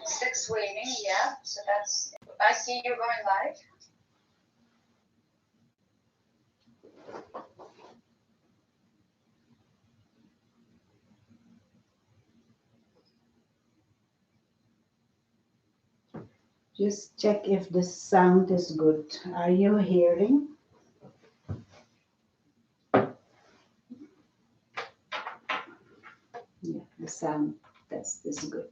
Six waiting, yeah. So that's, I see you're going live. Just check if the sound is good. Are you hearing? Yeah, the sound test is good.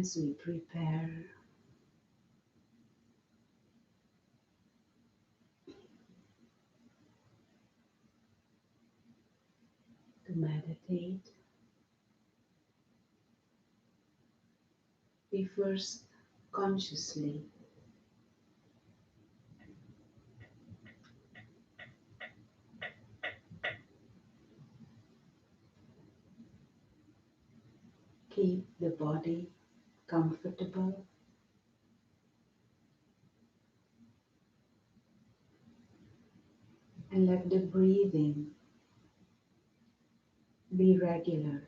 as we prepare to meditate, we first consciously keep the body comfortable and let the breathing be regular.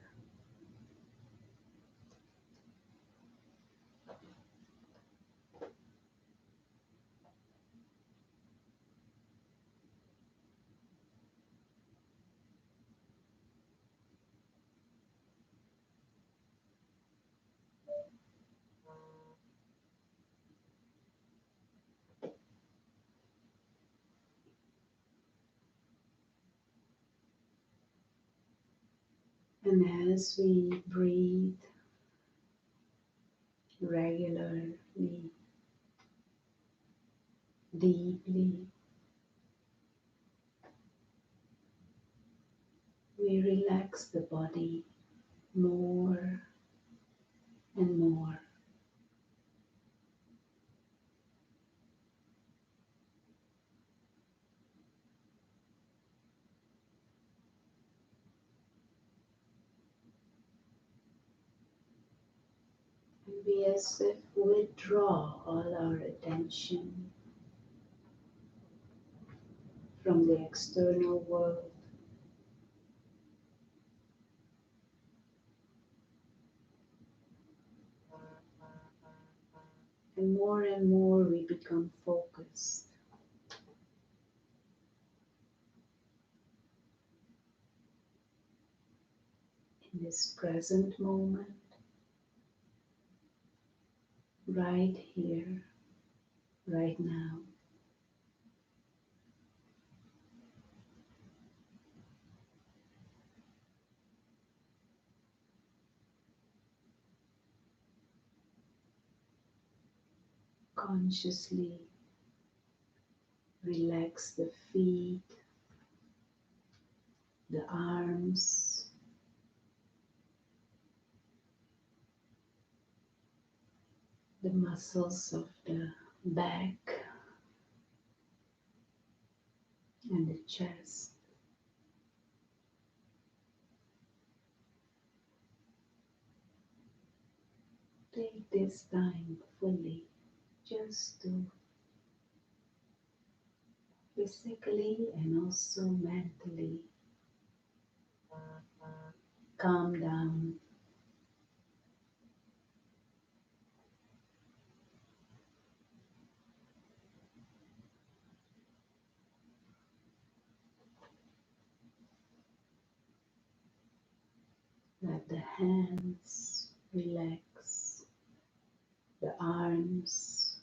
And as we breathe regularly, deeply, we relax the body more and more. And we as if withdraw all our attention from the external world and more we become focused in this present moment, right here, right now. Consciously relax the feet, the arms, the muscles of the back and the chest. Take this time fully just to physically and also mentally calm down. Let the hands relax, the arms,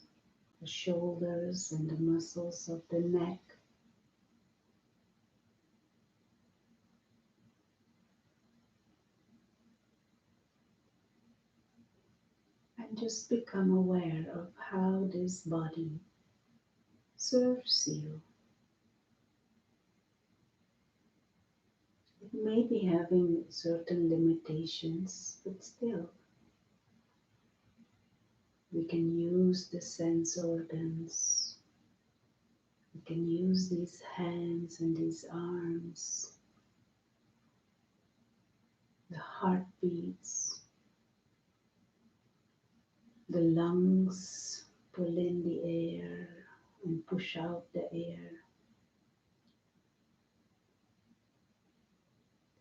the shoulders and the muscles of the neck. And just become aware of how this body serves you. It may be having certain limitations, but still, we can use the sense organs. We can use these hands and these arms, the heartbeats, the lungs pull in the air and push out the air.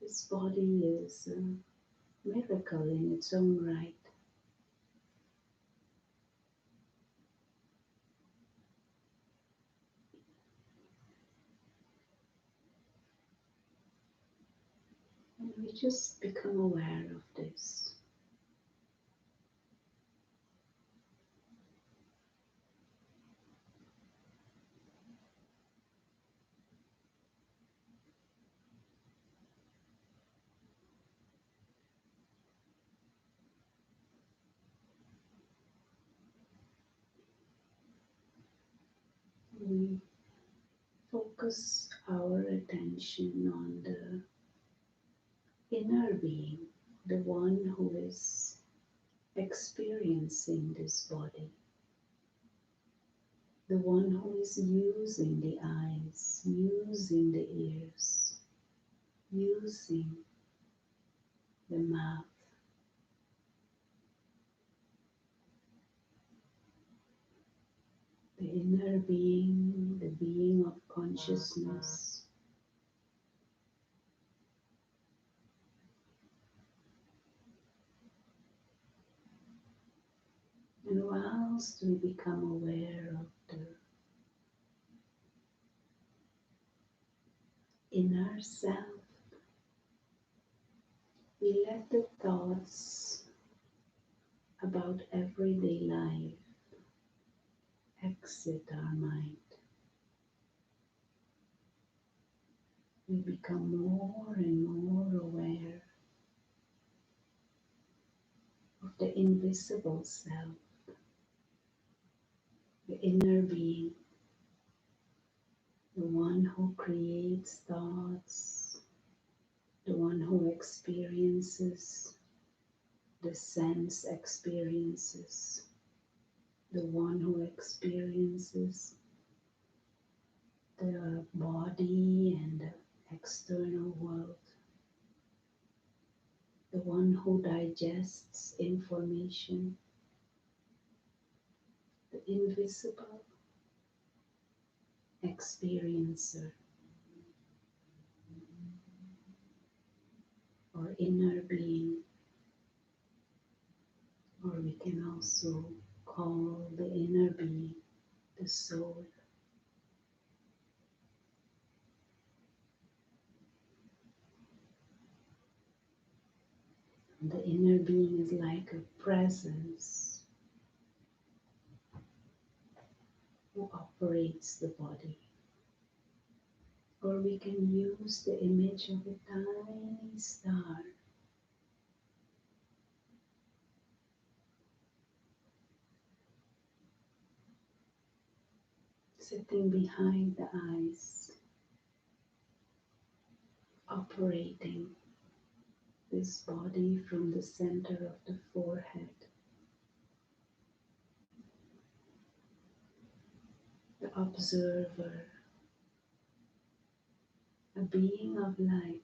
This body is a miracle in its own right. And we just become aware of this. focus our attention on the inner being, the one who is experiencing this body, the one who is using the eyes, using the ears, using the mouth. The inner being, the being of consciousness. And whilst we become aware of the inner self, we let the thoughts about everyday life exit our mind. We become more and more aware of the invisible self, the inner being, the one who creates thoughts, the one who experiences the sense experiences, the one who experiences the body and the external world, the one who digests information, the invisible experiencer or inner being, or we can also call the inner being the soul. The inner being is like a presence who operates the body. Or we can use the image of a tiny star sitting behind the eyes, operating this body from the center of the forehead. The observer, a being of light,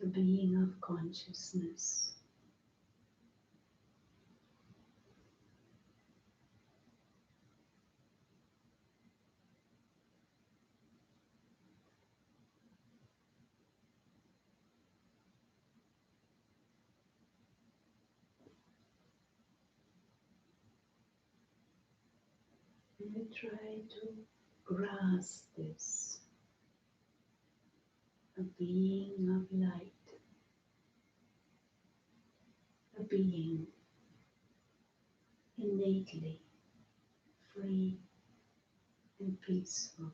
a being of consciousness. And we try to grasp this, a being of light, a being innately free and peaceful.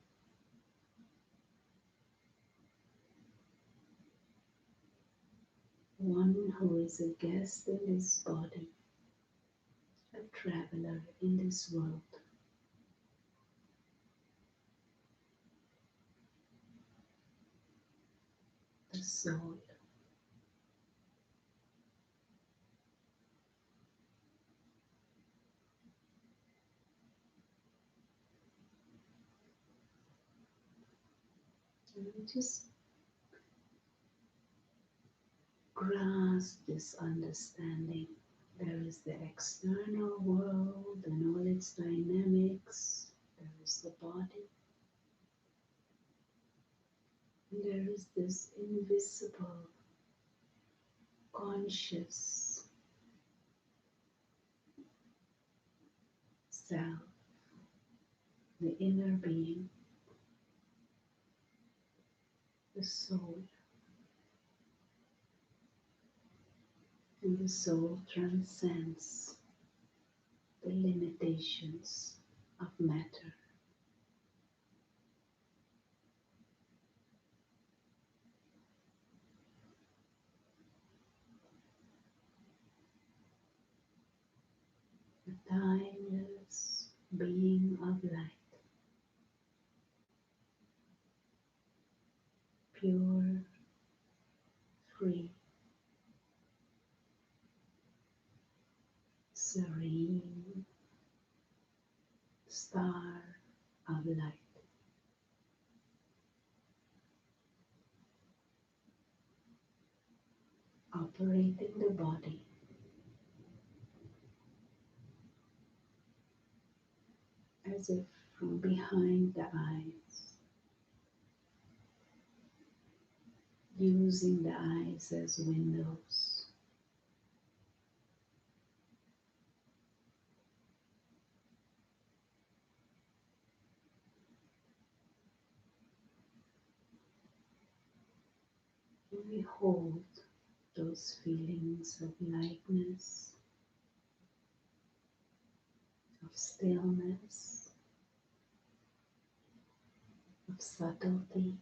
One who is a guest in this body, a traveler in this world. The soul. And we just grasp this understanding. There is the external world and all its dynamics. There is the body. And there is this invisible, conscious self, the inner being, the soul. And the soul transcends the limitations of matter. timeless being of light, pure, free, serene star of light, operating the body as if from behind the eyes, using the eyes as windows. We hold those feelings of lightness, of stillness, of subtlety,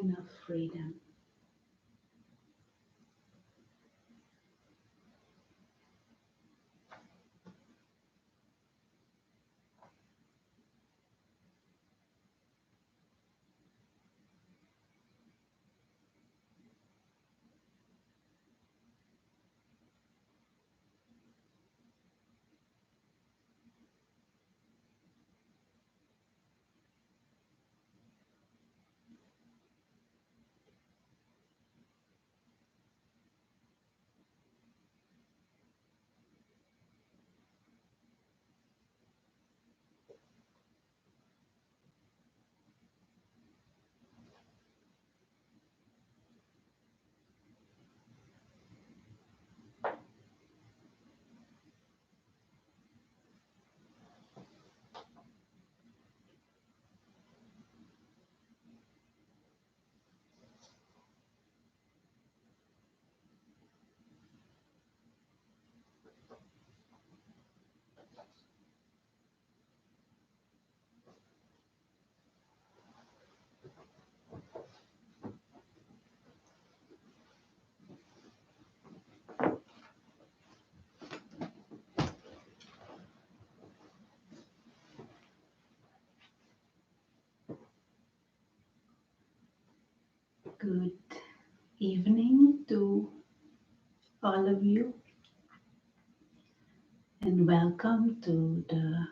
and of freedom. Good evening to all of you, and welcome to the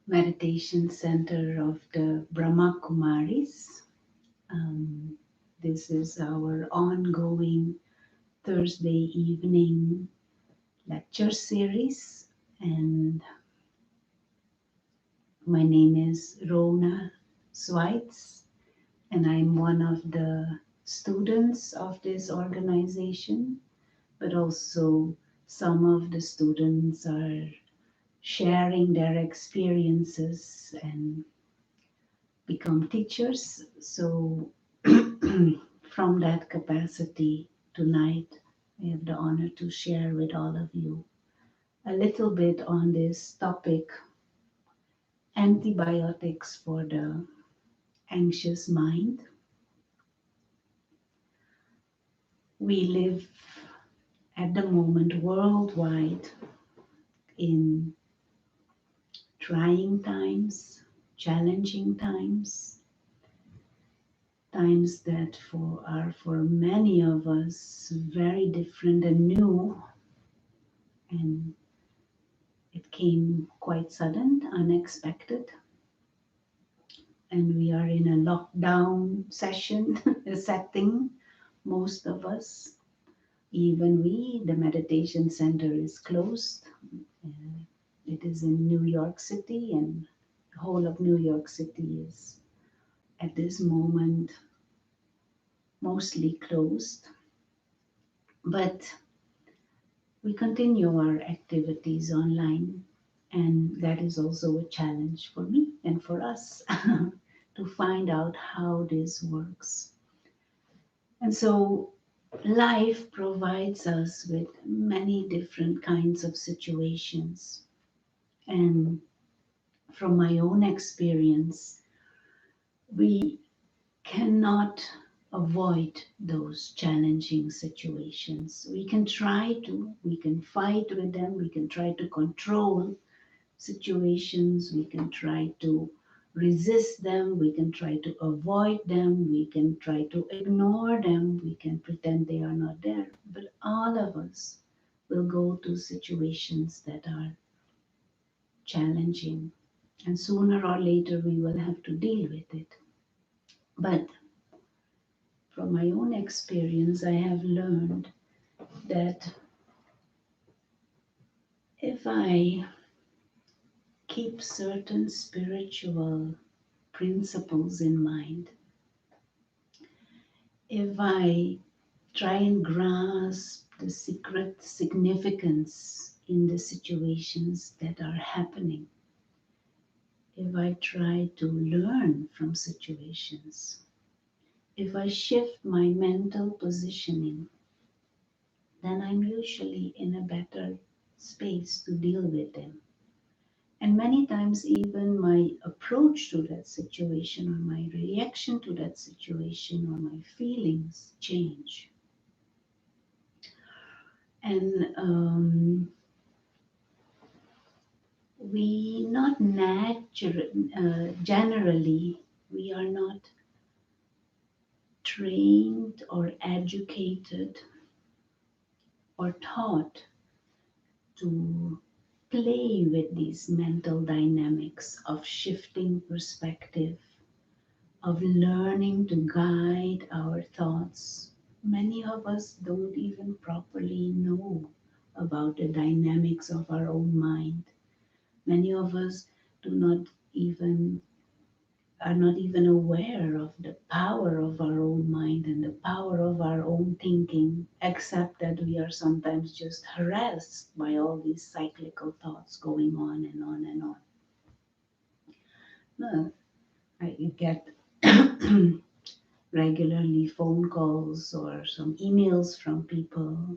meditation center of the Brahma Kumaris. Um, this is our ongoing Thursday evening lecture series, and my name is Rona Sweitz, and I'm one of the students of this organization, but also some of the students are sharing their experiences and become teachers. So, from that capacity, tonight I have the honor to share with all of you a little bit on this topic: antibiotics for the anxious mind. We live at the moment worldwide in trying times, challenging times, times that are for many of us very different and new, and it came quite sudden, unexpected, and we are in a lockdown session setting, most of us. Even we, the meditation center is closed. Uh, it is in New York City, and the whole of New York City is at this moment mostly closed. But we continue our activities online, and that is also a challenge for me and for us to find out how this works. And so life provides us with many different kinds of situations. And from my own experience, we cannot avoid those challenging situations. We can fight with them, we can try to control situations, we can try to resist them, we can try to avoid them, we can try to ignore them, we can pretend they are not there. But all of us will go to situations that are challenging, and sooner or later we will have to deal with it. But from my own experience, I have learned that if I keep certain spiritual principles in mind, if I try and grasp the secret significance in the situations that are happening, if I try to learn from situations, if I shift my mental positioning, then I'm usually in a better space to deal with them. And many times, even my approach to that situation, or my reaction to that situation, or my feelings change. And we not generally, we are not trained or educated or taught to play with these mental dynamics of shifting perspective, of learning to guide our thoughts. Many of us don't even properly know about the dynamics of our own mind. Many of us do not even are not even aware of the power of our own mind and the power of our own thinking, except that we are sometimes just harassed by all these cyclical thoughts going on and on and on. No, I get regularly phone calls or some emails from people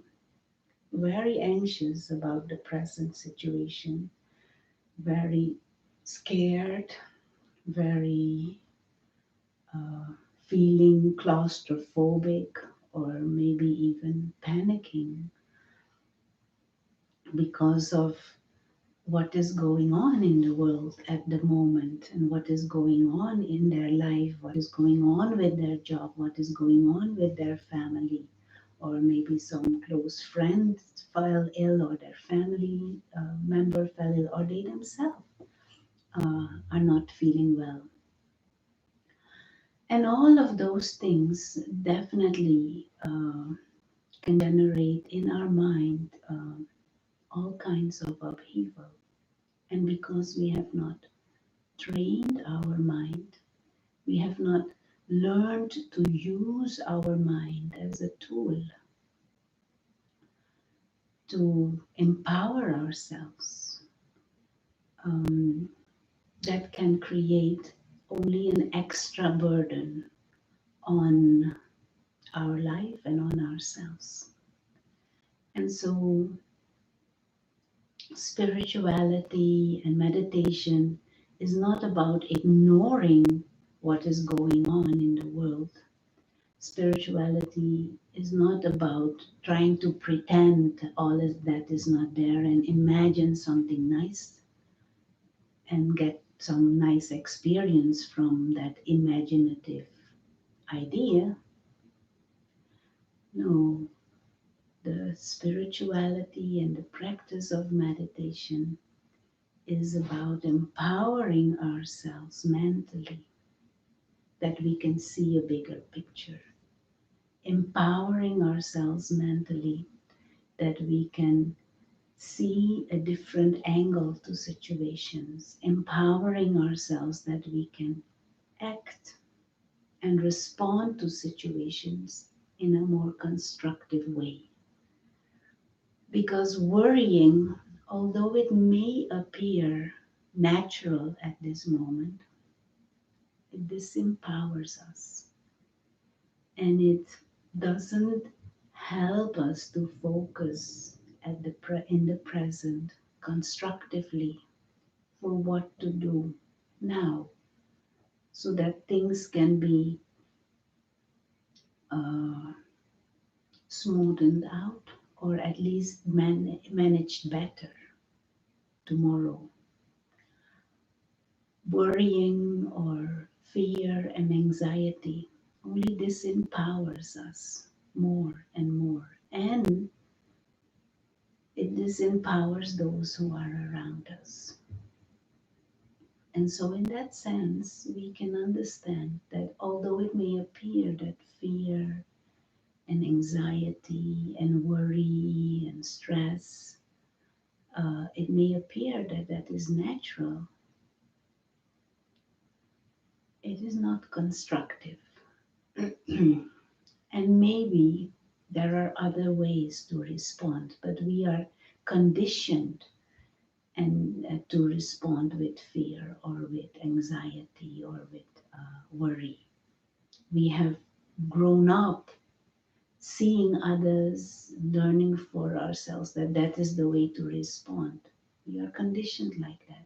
very anxious about the present situation, very scared, very uh, feeling claustrophobic, or maybe even panicking because of what is going on in the world at the moment, and what is going on in their life, what is going on with their job, what is going on with their family, or maybe some close friend fell ill, or their family member fell ill, or they themselves are not feeling well. And all of those things definitely can generate in our mind all kinds of upheaval. And because we have not trained our mind, we have not learned to use our mind as a tool to empower ourselves, um, that can create only an extra burden on our life and on ourselves. And so, spirituality and meditation is not about ignoring what is going on in the world. Spirituality is not about trying to pretend all is that is not there and imagine something nice and get some nice experience from that imaginative idea. No, the spirituality and the practice of meditation is about empowering ourselves mentally, that we can see a bigger picture. Empowering ourselves mentally, that we can see a different angle to situations. Empowering ourselves that we can act and respond to situations in a more constructive way. Because worrying, although it may appear natural at this moment, it disempowers us, and it doesn't help us to focus in the present constructively for what to do now, so that things can be uh, smoothened out, or at least managed better tomorrow. Worrying or fear and anxiety only disempowers us more and more, and it disempowers those who are around us. And so, in that sense, we can understand that although it may appear that fear and anxiety and worry and stress, it may appear that that is natural, it is not constructive. And maybe there are other ways to respond, but we are conditioned and to respond with fear or with anxiety or with worry. We have grown up seeing others, learning for ourselves that that is the way to respond. We are conditioned like that.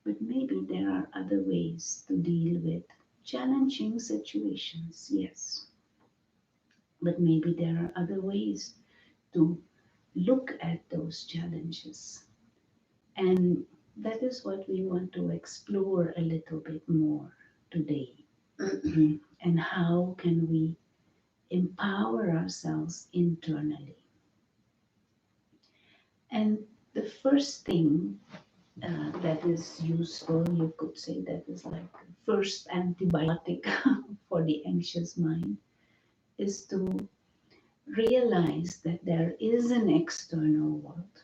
But maybe there are other ways to deal with challenging situations, yes. But maybe there are other ways to look at those challenges. And that is what we want to explore a little bit more today. And how can we empower ourselves internally? And the first thing that is useful, you could say that is like first antibiotic for the anxious mind, is to realize that there is an external world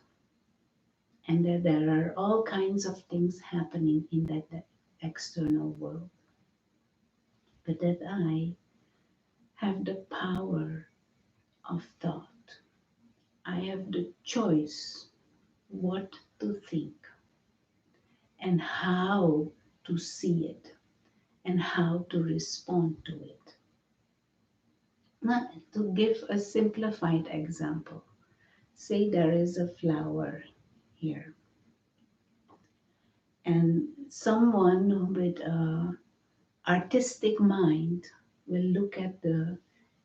and that there are all kinds of things happening in that external world, but that I have the power of thought. I have the choice what to think and how to see it and how to respond to it. Now, to give a simplified example, say there is a flower here, and someone with a artistic mind will look at the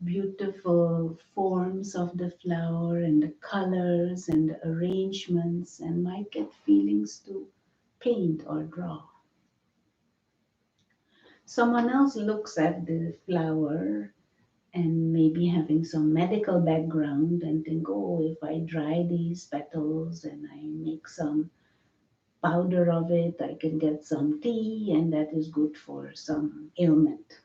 beautiful forms of the flower and the colors and the arrangements and might get feelings to paint or draw. Someone else looks at the flower and maybe having some medical background and think, oh, if I dry these petals and I make some powder of it, I can get some tea and that is good for some ailment.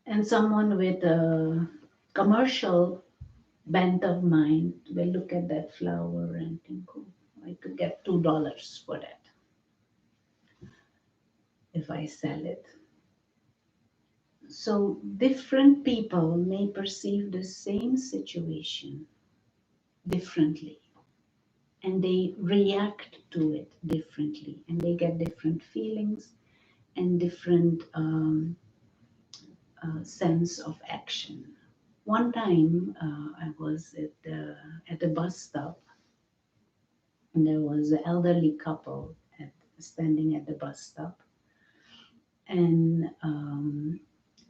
And someone with a commercial bent of mind will look at that flower and think, oh, I could get $2 for that if I sell it. So different people may perceive the same situation differently and they react to it differently and they get different feelings and different sense of action. One time I was at the bus stop and there was an elderly couple standing at the bus stop, and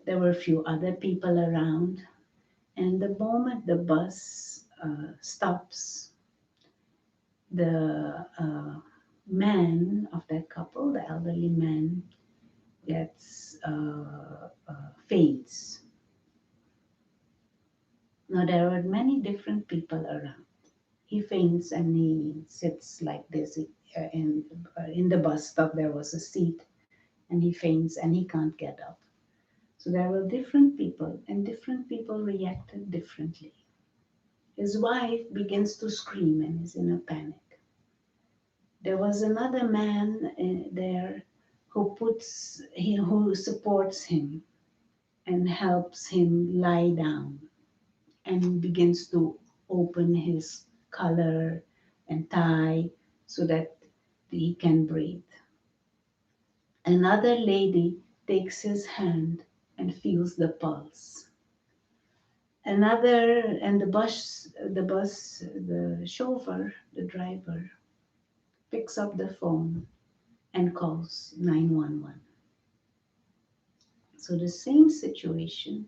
there were a few other people around, and the moment the bus stops, the man of that couple, the elderly man, gets faints. Now there were many different people around. He faints and he sits like this. In the bus stop there was a seat, and he faints and he can't get up. So there were different people, and different people reacted differently. His wife begins to scream and is in a panic. There was another man there who supports him and helps him lie down and begins to open his collar and tie so that he can breathe. Another lady takes his hand and feels the pulse. Another, and the chauffeur, the driver, picks up the phone and calls 911. So the same situation,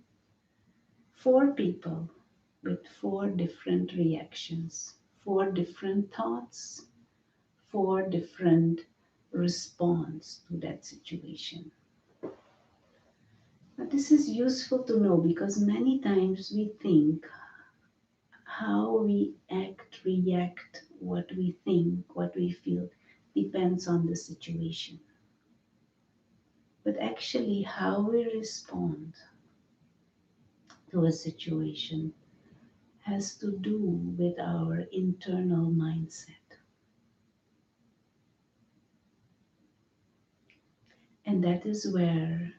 four people with four different reactions, four different thoughts, four different response to that situation. But this is useful to know because many times we think how we act, react, what we think, what we feel depends on the situation. But actually, how we respond to a situation has to do with our internal mindset. And that is where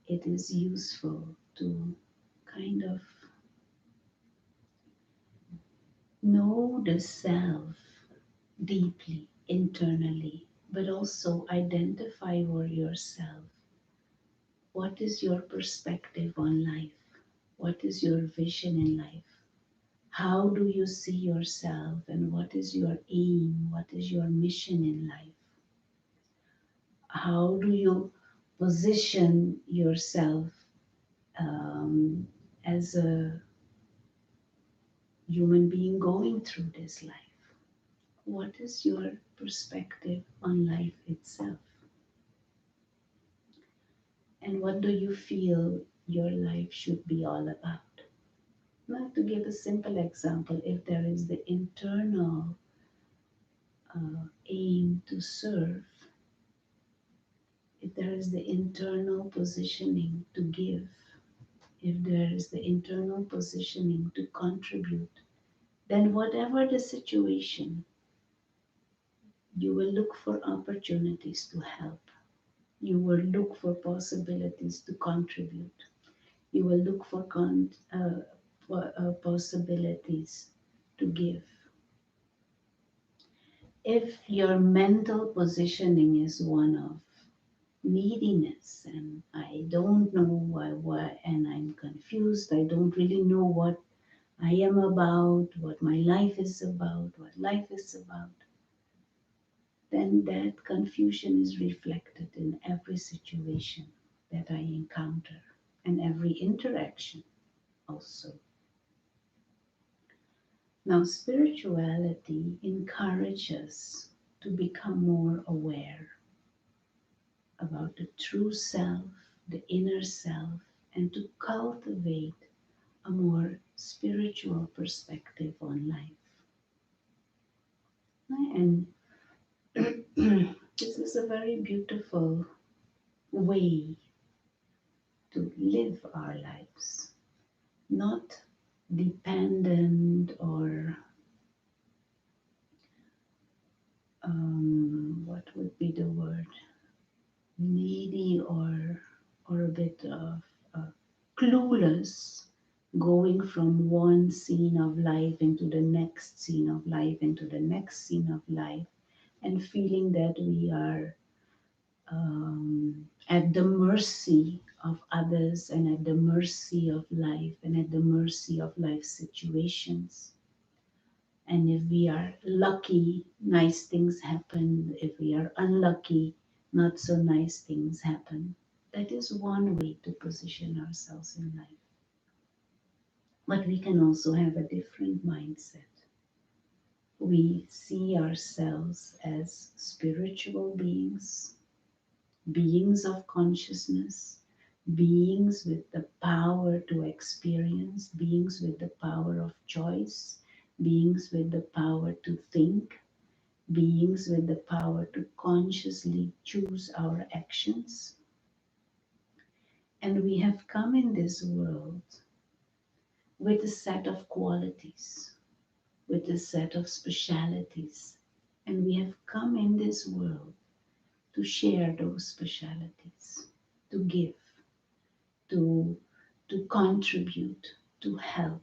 it is useful to kind of know the self deeply, internally, but also identify for yourself what is your perspective on life, what is your vision in life, how do you see yourself, and what is your aim, what is your mission in life, how do you position yourself um, as a human being going through this life. What is your perspective on life itself? And what do you feel your life should be all about? Now, to give a simple example, if there is the internal aim to serve, if there is the internal positioning to give, if there is the internal positioning to contribute, then whatever the situation, you will look for opportunities to help. You will look for possibilities to contribute. You will look for possibilities to give. If your mental positioning is one of neediness and I don't know why and I'm confused, I don't really know what I am about, what my life is about, what life is about, then that confusion is reflected in every situation that I encounter and every interaction also. Now, spirituality encourages us to become more aware about the true self, the inner self, and to cultivate a more spiritual perspective on life. And this is a very beautiful way to live our lives, not dependent or what would be the word, needy or a bit of clueless, going from one scene of life into the next scene of life into the next scene of life, and feeling that we are at the mercy of others and at the mercy of life and at the mercy of life situations. And if we are lucky, nice things happen. If we are unlucky, not so nice things happen. That is one way to position ourselves in life. But we can also have a different mindset. We see ourselves as spiritual beings, beings of consciousness, beings with the power to experience, beings with the power of choice, beings with the power to think, beings with the power to consciously choose our actions. And we have come in this world with a set of qualities, with a set of specialities. And we have come in this world to share those specialities, to give, to, to contribute, to help.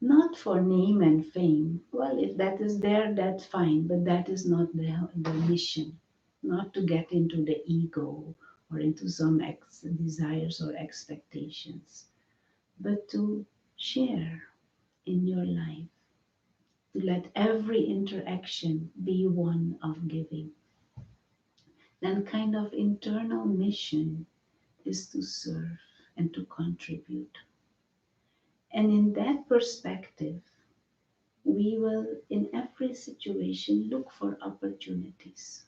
Not for name and fame. Well, if that is there, that's fine, but that is not the mission. Not to get into the ego or into some desires or expectations, but to share in your life, to let every interaction be one of giving. That kind of internal mission is to serve and to contribute. And in that perspective, we will, in every situation, look for opportunities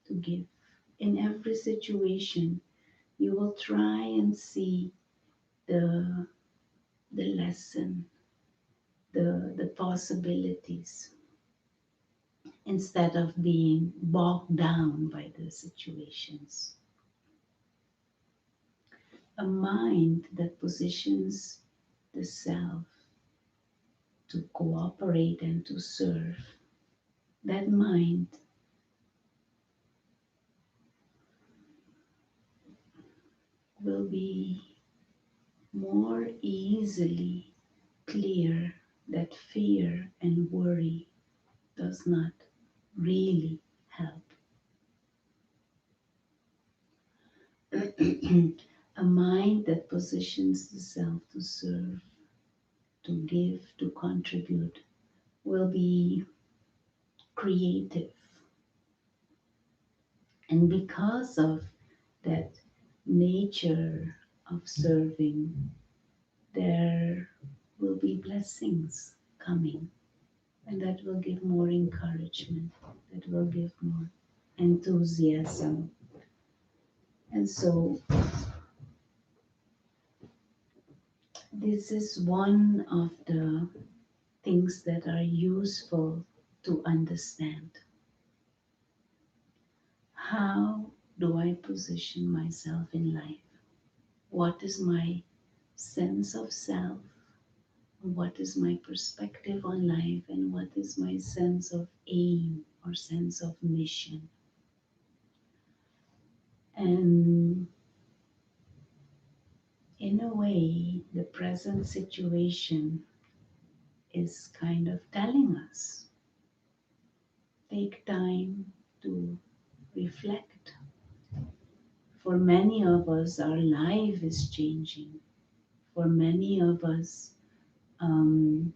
to give. In every situation, you will try and see the, the lesson, the possibilities, instead of being bogged down by the situations. A mind that positions the self to cooperate and to serve, that mind will be more easily clear that fear and worry does not really help. A mind that positions the self to serve, to give, to contribute will be creative. And because of that nature of serving, there will be blessings coming, and that will give more encouragement, that will give more enthusiasm. And so, this is one of the things that are useful to understand. How do I position myself in life? What is my sense of self? What is my perspective on life? And what is my sense of aim or sense of mission? And in a way, the present situation is kind of telling us, take time to reflect. For many of us, our life is changing. For many of us, um,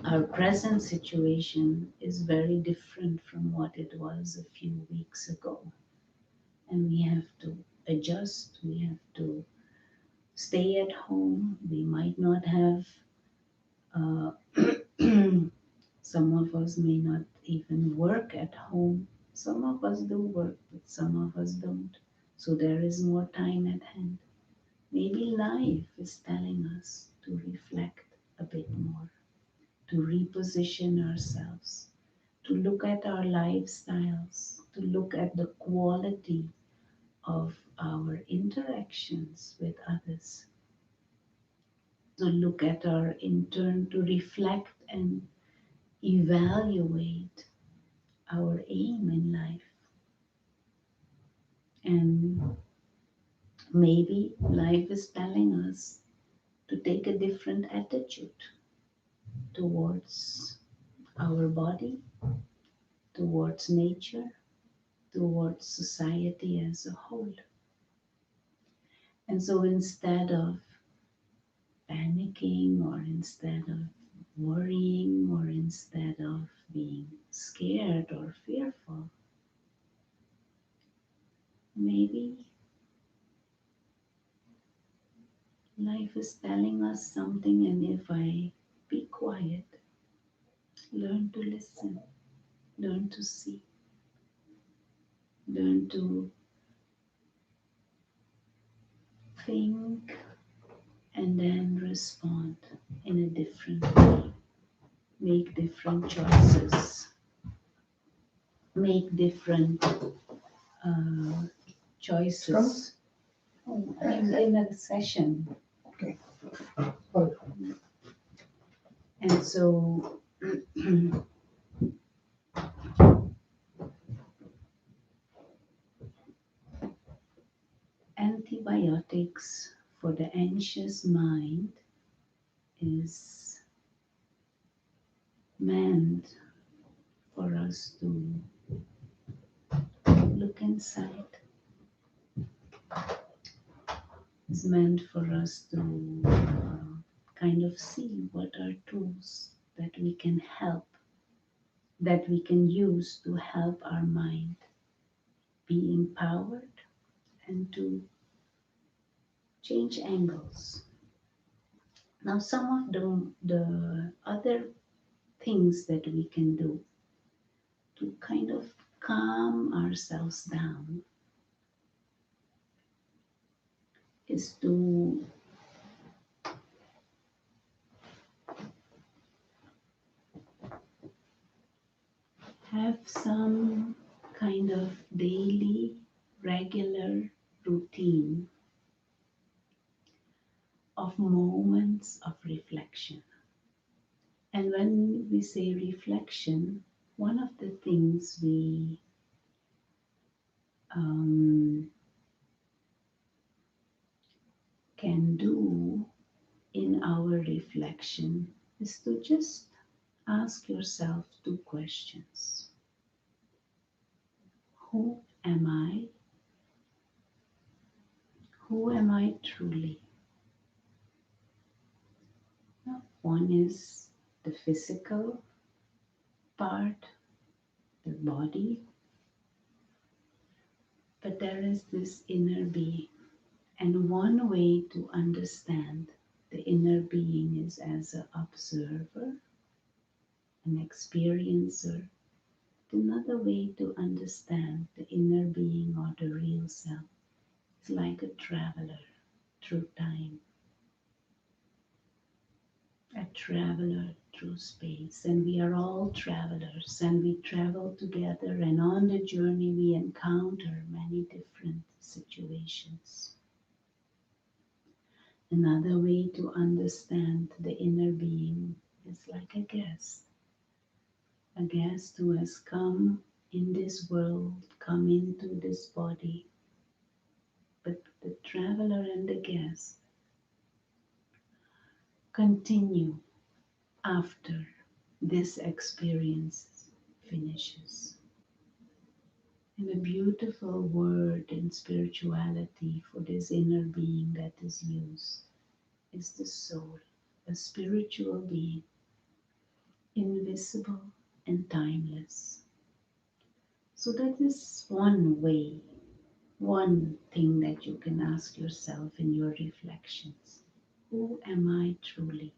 our present situation is very different from what it was a few weeks ago. And we have to adjust, we have to stay at home. We might not have, uh, some of us may not even work at home. Some of us do work, but some of us don't. So there is more time at hand. Maybe life is telling us to reflect a bit more, to reposition ourselves, to look at our lifestyles, to look at the quality of our interactions with others, to look at our intern, to reflect and evaluate our aim in life. And maybe life is telling us to take a different attitude towards our body, towards nature, towards society as a whole. And so instead of panicking, or instead of worrying, or instead of being scared or fearful, maybe life is telling us something, and if I be quiet, learn to listen, learn to see, learn to think, and then respond in a different way, make different choices, make different choices. Oh, I'm in a session. Okay. Oh, And so antibiotics for the anxious mind is meant for us to look inside. It's meant for us to kind of see what are tools that we can help, that we can use to help our mind be empowered, and to change angles. Now, some of the other things that we can do to kind of calm ourselves down is to have some kind of daily, regular routine of moments of reflection. And when we say reflection, one of the things we um, can do in our reflection is to just ask yourself two questions. Who am I? Who am I truly? Now, one is the physical part, the body, but there is this inner being. And one way to understand the inner being is as an observer, an experiencer. Another way to understand the inner being or the real self is like a traveler through time, a traveler through space. And we are all travelers and we travel together, and on the journey we encounter many different situations. Another way to understand the inner being is like a guest who has come in this world, come into this body. But the traveler and the guest continue after this experience finishes. And a beautiful word in spirituality for this inner being that is used is the soul, a spiritual being, invisible and timeless. So that is one way, one thing that you can ask yourself in your reflections. Who am I truly?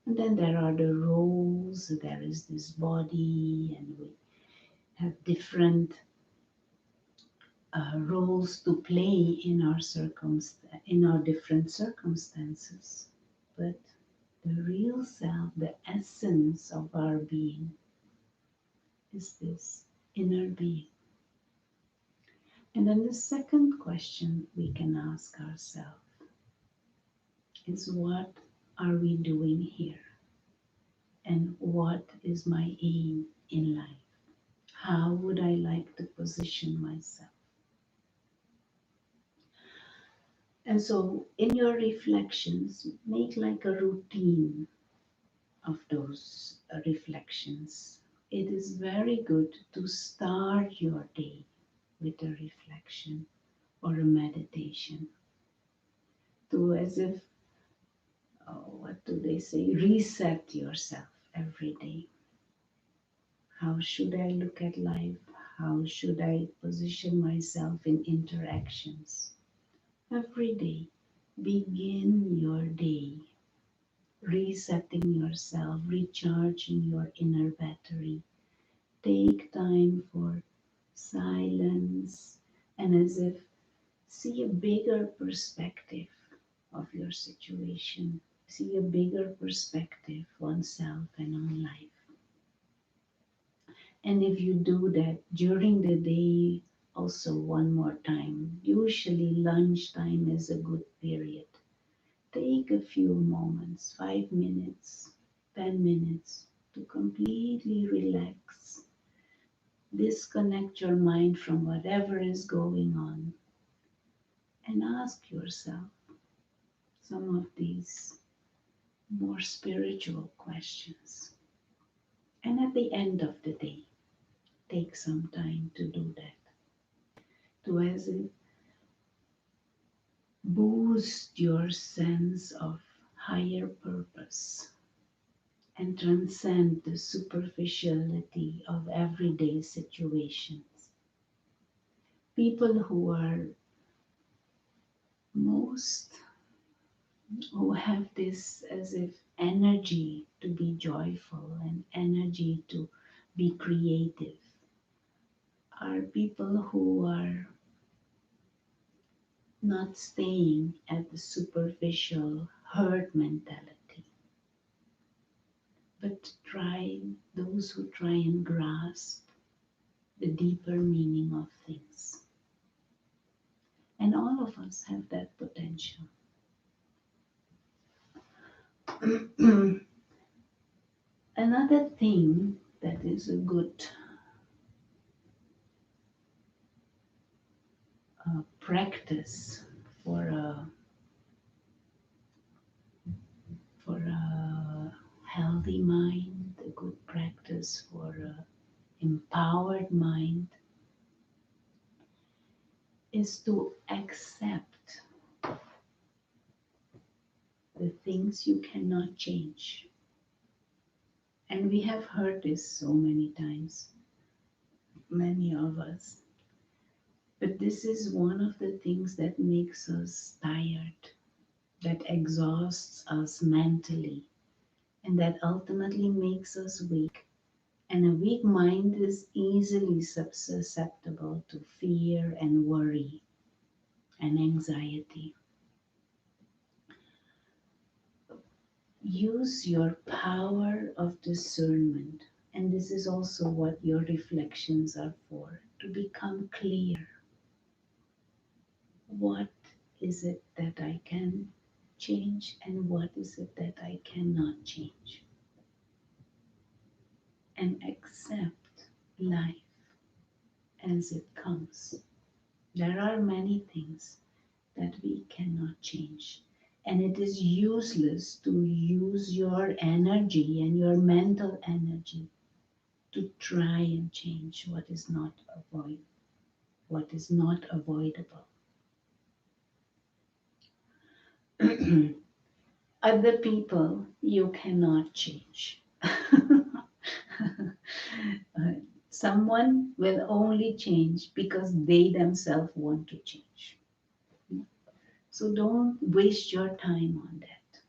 And then there are the roles, there is this body, and we have different roles to play in our in our different circumstances. But the real self, the essence of our being, is this inner being. And then the second question we can ask ourselves is, what are we doing here? And what is my aim in life? How would I like to position myself? And so in your reflections, make like a routine of those reflections. It is very good to start your day with a reflection or a meditation, to, as if, what do they say, reset yourself every day. How should I look at life? How should I position myself in interactions? Every day, begin your day resetting yourself, recharging your inner battery. Take time for silence and, as if, see a bigger perspective of your situation. See a bigger perspective on self and on life. And if you do that during the day, also one more time, usually lunchtime is a good period. Take a few moments, 5 minutes, 10 minutes, to completely relax. Disconnect your mind from whatever is going on and ask yourself some of these more spiritual questions. And at the end of the day, take some time to do that, to, as if, boost your sense of higher purpose and transcend the superficiality of everyday situations. People who are Most who have this as if energy to be joyful and energy to be creative are people who are not staying at the superficial herd mentality, but those who try and grasp the deeper meaning of things. And all of us have that potential. Another thing that is a good practice for a healthy mind, a good practice for a empowered mind is to accept the things you cannot change. And we have heard this so many times, many of us. But this is one of the things that makes us tired, that exhausts us mentally, and that ultimately makes us weak. And a weak mind is easily susceptible to fear and worry and anxiety. Use your power of discernment, and this is also what your reflections are for, to become clear. What is it that I can change, and what is it that I cannot change? And accept life as it comes. There are many things that we cannot change. And it is useless to use your energy and your mental energy to try and change what is not avoidable. Other people you cannot change. Someone will only change because they themselves want to change. So don't waste your time on that.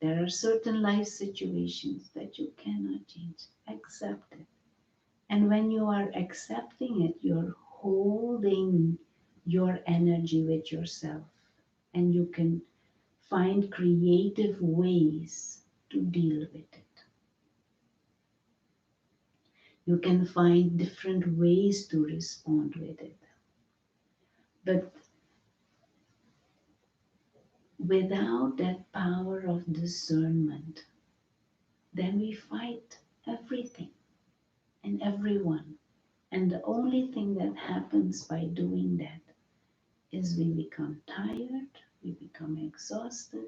There are certain life situations that you cannot change. Accept it. And when you are accepting it, you're holding your energy with yourself, and you can find creative ways to deal with it. You can find different ways to respond with it. But without that power of discernment, then we fight everything and everyone. And the only thing that happens by doing that is we become tired, we become exhausted,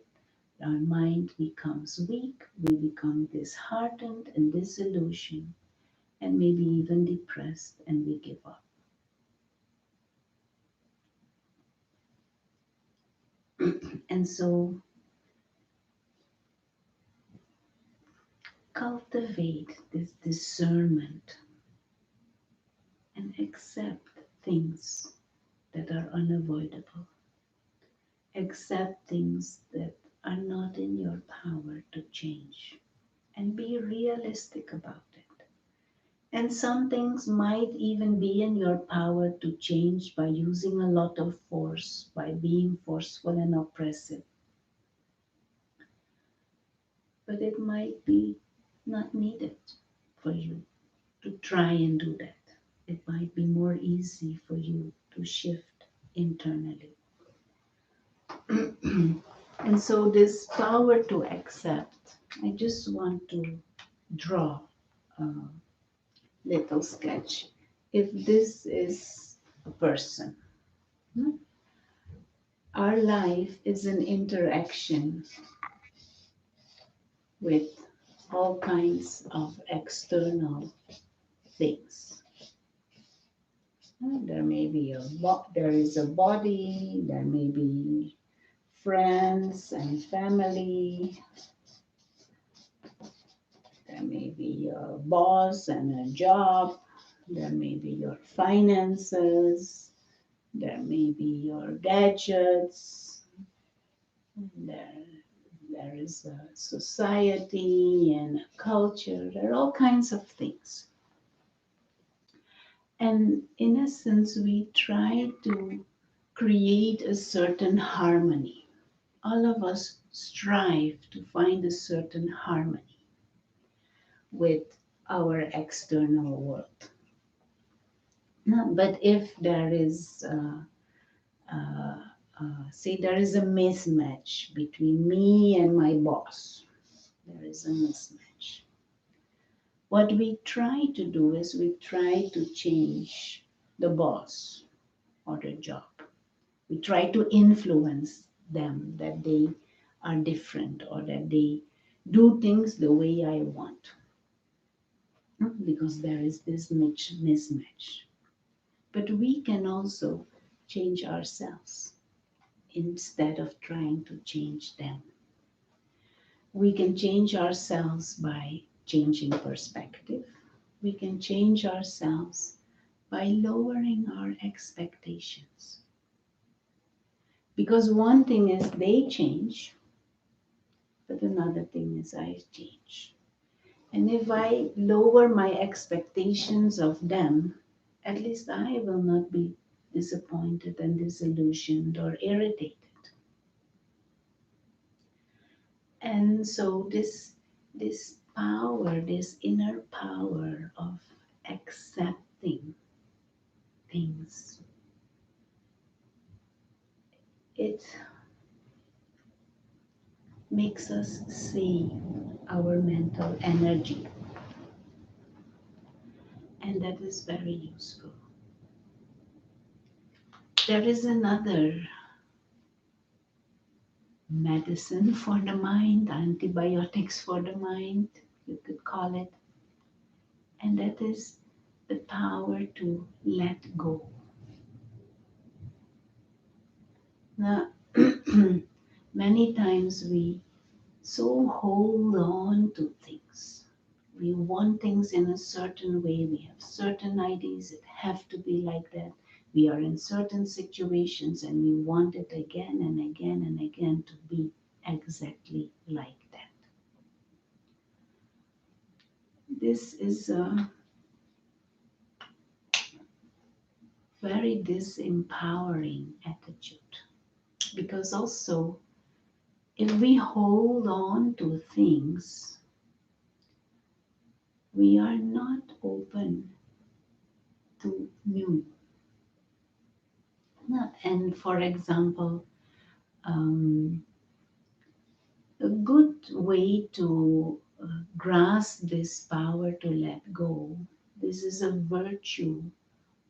our mind becomes weak, we become disheartened and disillusioned, and maybe even depressed, and we give up. And so cultivate this discernment and accept things that are unavoidable. Accept things that are not in your power to change, and be realistic about it. And some things might even be in your power to change by using a lot of force, by being forceful and oppressive. But it might be not needed for you to try and do that. It might be more easy for you to shift internally. And so, this power to accept, I just want to draw a little sketch. If this is a person, our life is an interaction with all kinds of external things. There may be there is a body, there may be friends and family, there may be a boss and a job, there may be your finances, There may be your gadgets. There, there is a society and a culture. There are all kinds of things. And in essence, we try to create a certain harmony. All of us strive to find a certain harmony with our external world. No, but if there is, uh, say, there is a mismatch between me and my boss, there is a mismatch. What we try to do is we try to change the boss or the job. We try to influence them that they are different or that they do things the way I want. Because there is this mismatch. But we can also change ourselves instead of trying to change them. We can change ourselves by changing perspective. We can change ourselves by lowering our expectations. Because one thing is they change, but another thing is I change. And if I lower my expectations of them, at least I will not be disappointed and disillusioned or irritated. And so this power, this inner power of accepting things, it makes us see our mental energy, and that is very useful. There is another medicine for the mind, antibiotics for the mind, you could call it, and that is the power to let go. Now, many times we so hold on to things. We want things in a certain way. We have certain ideas. It have to be like that. We are in certain situations and we want it again and again and again to be exactly like that. This is a very disempowering attitude because also if we hold on to things, we are not open to new. And for example, um, a good way to grasp this power to let go, this is a virtue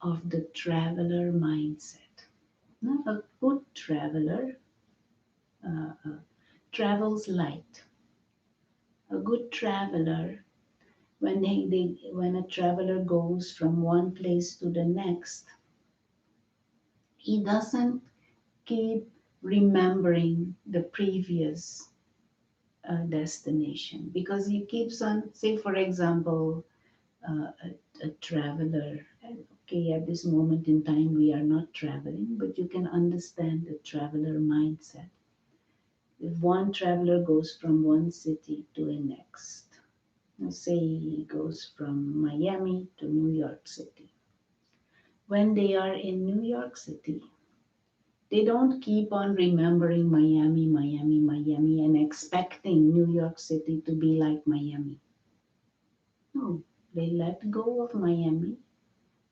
of the traveler mindset. Now, a good traveler travels light. A good traveler, when a traveler goes from one place to the next, he doesn't keep remembering the previous destination because he keeps on, say, for example, a traveler. Okay, at this moment in time, we are not traveling, but you can understand the traveler mindset. If one traveler goes from one city to the next, say he goes from Miami to New York City. When they are in New York City, they don't keep on remembering Miami, Miami, Miami, and expecting New York City to be like Miami. No, they let go of Miami.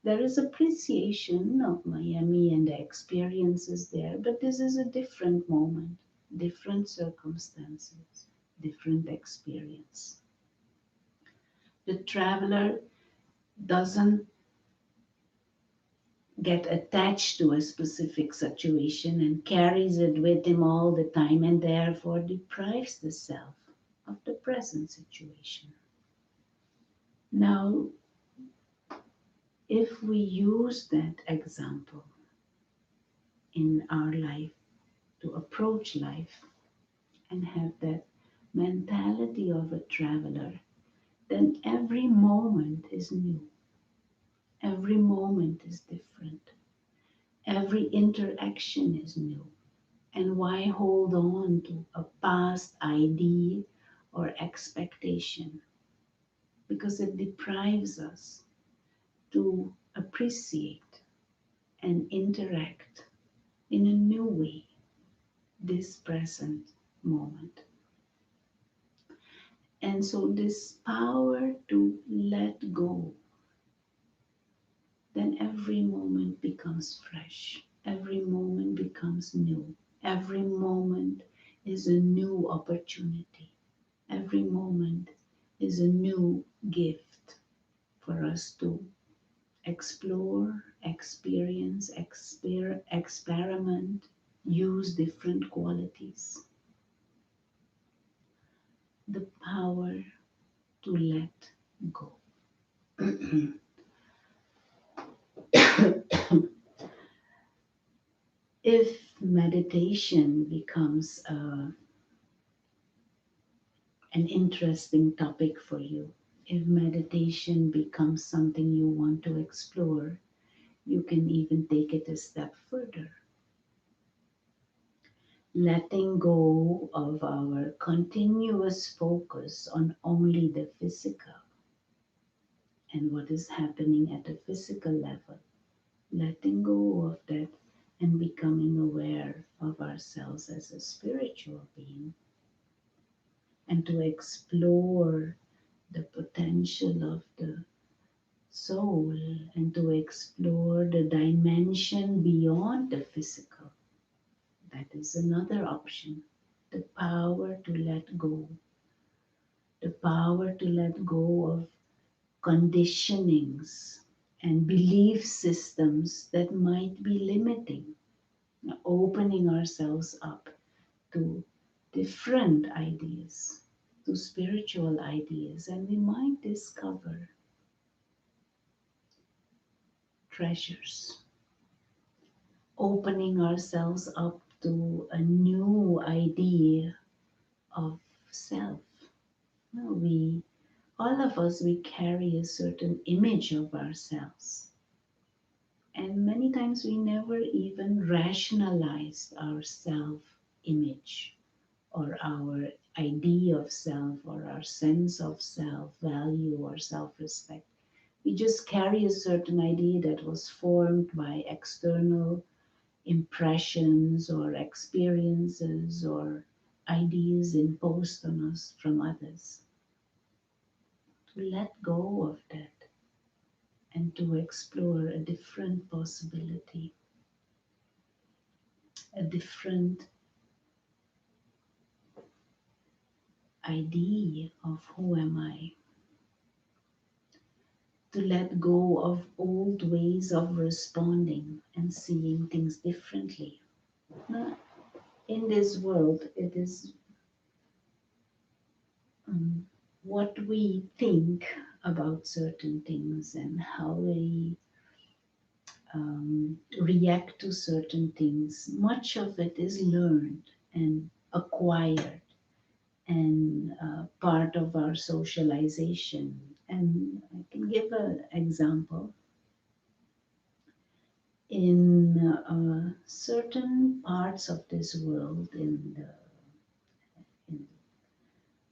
There is appreciation of Miami and the experiences there, but this is a different moment, different circumstances, different experience. The traveler doesn't get attached to a specific situation and carries it with him all the time and therefore deprives the self of the present situation. Now, if we use that example in our life to approach life and have that mentality of a traveler, then every moment is new. Every moment is different. Every interaction is new. And why hold on to a past idea or expectation? Because it deprives us to appreciate and interact in a new way this present moment. And so, this power to let go, then every moment becomes fresh, every moment becomes new, every moment is a new opportunity, every moment is a new gift for us to explore, experience, experiment, use different qualities. The power to let go. If meditation becomes an interesting topic for you, if meditation becomes something you want to explore, you can even take it a step further. Letting go of our continuous focus on only the physical and what is happening at a physical level, letting go of that and becoming aware of ourselves as a spiritual being, and to explore the potential of the soul and to explore the dimension beyond the physical. That is another option. The power to let go, the power to let go of conditionings and belief systems that might be limiting, opening ourselves up to different ideas, to spiritual ideas, and we might discover treasures, opening ourselves up to a new idea of self. We, all of us, we carry a certain image of ourselves. And many times we never even rationalized our self image or our idea of self or our sense of self value or self respect. We just carry a certain idea that was formed by external impressions or experiences or ideas imposed on us from others. To let go of that and to explore a different possibility, a different idea of who am I, to let go of old ways of responding and seeing things differently. Now, in this world, it is what we think about certain things and how we react to certain things. Much of it is learned and acquired and part of our socialization. And I can give an example. In certain parts of this world, in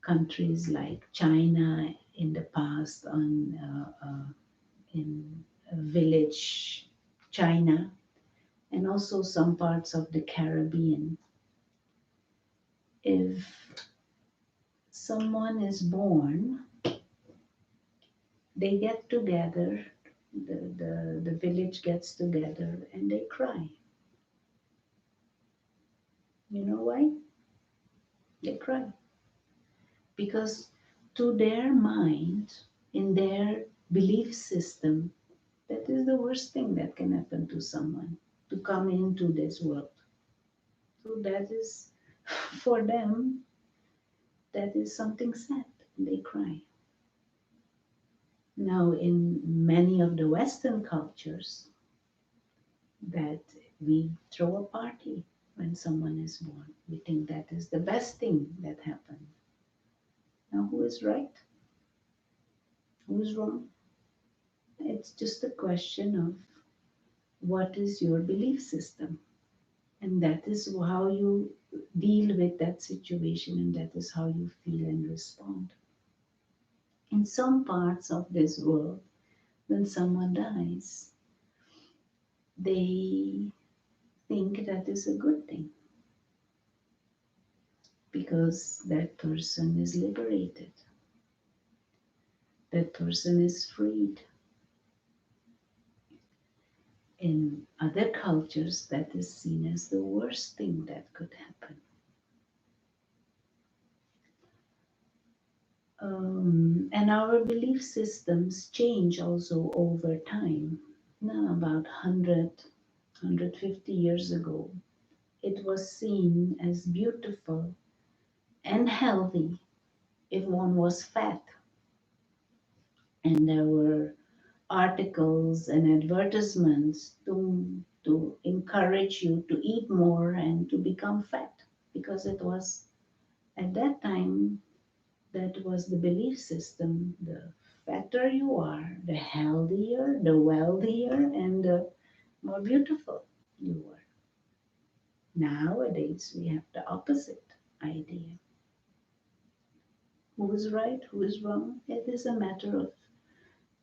countries like China in the past, in village China, and also some parts of the Caribbean, if someone is born, they get together, the village gets together and they cry. You know why? They cry. Because to their mind, in their belief system, that is the worst thing that can happen to someone, to come into this world. So that is, for them, that is something sad. They cry. Now, in many of the Western cultures, that we throw a party when someone is born. We think that is the best thing that happened. Now, who is right? Who is wrong? It's just a question of what is your belief system? And that is how you deal with that situation, and that is how you feel and respond. In some parts of this world, when someone dies, they think that is a good thing because that person is liberated, that person is freed. In other cultures, that is seen as the worst thing that could happen. And our belief systems change also over time. Now, about 150 years ago, it was seen as beautiful and healthy if one was fat. And there were articles and advertisements to encourage you to eat more and to become fat, because it was at that time, that was the belief system. The fatter you are, the healthier, the wealthier, and the more beautiful you are. Nowadays, we have the opposite idea. Who is right, who is wrong? It is a matter of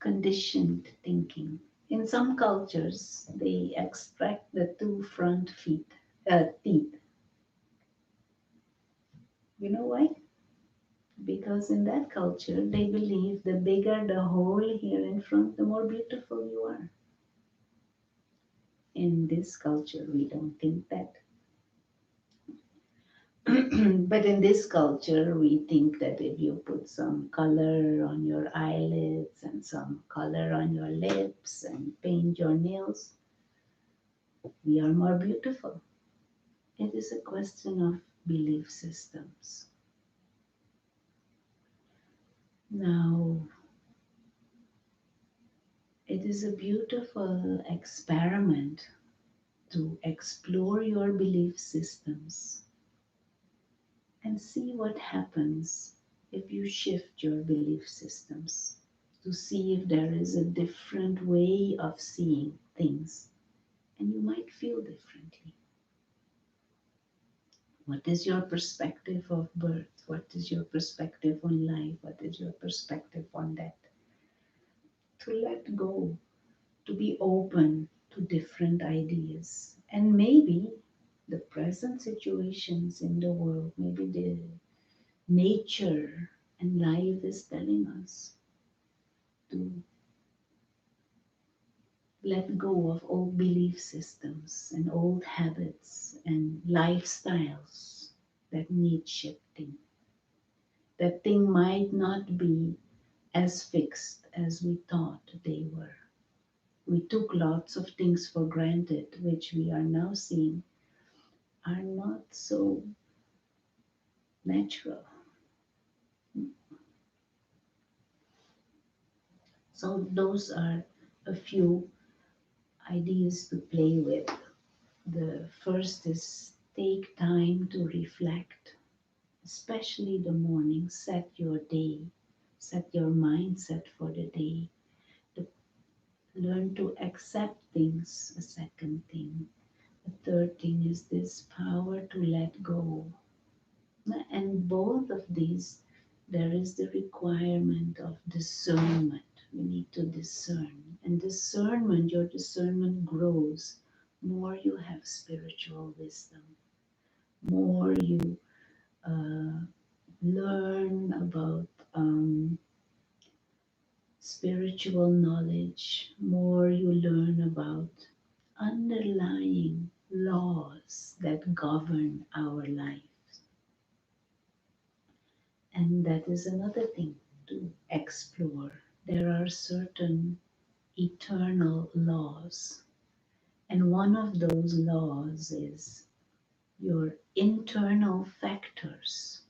conditioned thinking. In some cultures, they extract the two front teeth. You know why? Because in that culture, they believe the bigger the hole here in front, the more beautiful you are. In this culture, we don't think that. But in this culture, we think that if you put some color on your eyelids and some color on your lips and paint your nails, we are more beautiful. It is a question of belief systems. Now, it is a beautiful experiment to explore your belief systems and see what happens if you shift your belief systems, to see if there is a different way of seeing things, and you might feel differently. What is your perspective of birth? What is your perspective on life? What is your perspective on death? To let go, to be open to different ideas. And maybe the present situations in the world, maybe the nature and life is telling us to let go of old belief systems and old habits and lifestyles that need shifting. That thing might not be as fixed as we thought they were. We took lots of things for granted, which we are now seeing are not so natural. So, those are a few ideas to play with. The first is take time to reflect, especially the morning. Set your day, set your mindset for the day. The- Learn to accept things, a second thing. The third thing is this power to let go. And both of these, there is the requirement of discernment. We need to discern. And discernment, your discernment grows more you have spiritual wisdom, more you uh, learn about spiritual knowledge, more you learn about underlying laws that govern our life. And that is another thing to explore. There are certain eternal laws, and one of those laws is your internal factors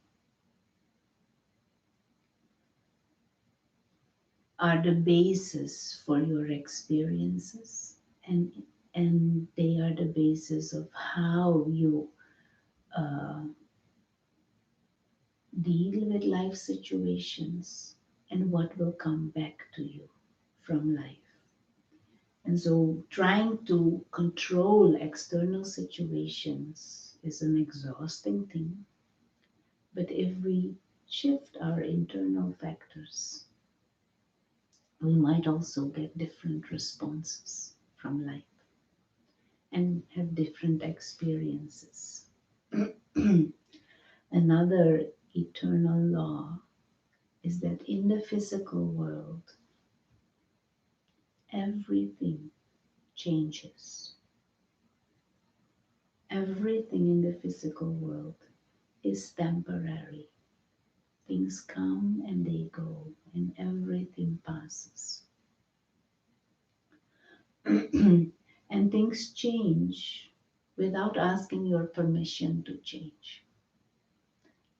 are the basis for your experiences, and they are the basis of how you uh, deal with life situations and what will come back to you from life. And so trying to control external situations is an exhausting thing. But if we shift our internal factors, we might also get different responses from life and have different experiences. Another eternal law is that in the physical world, everything changes. Everything in the physical world is temporary. Things come and they go, and everything passes. And things change without asking your permission to change.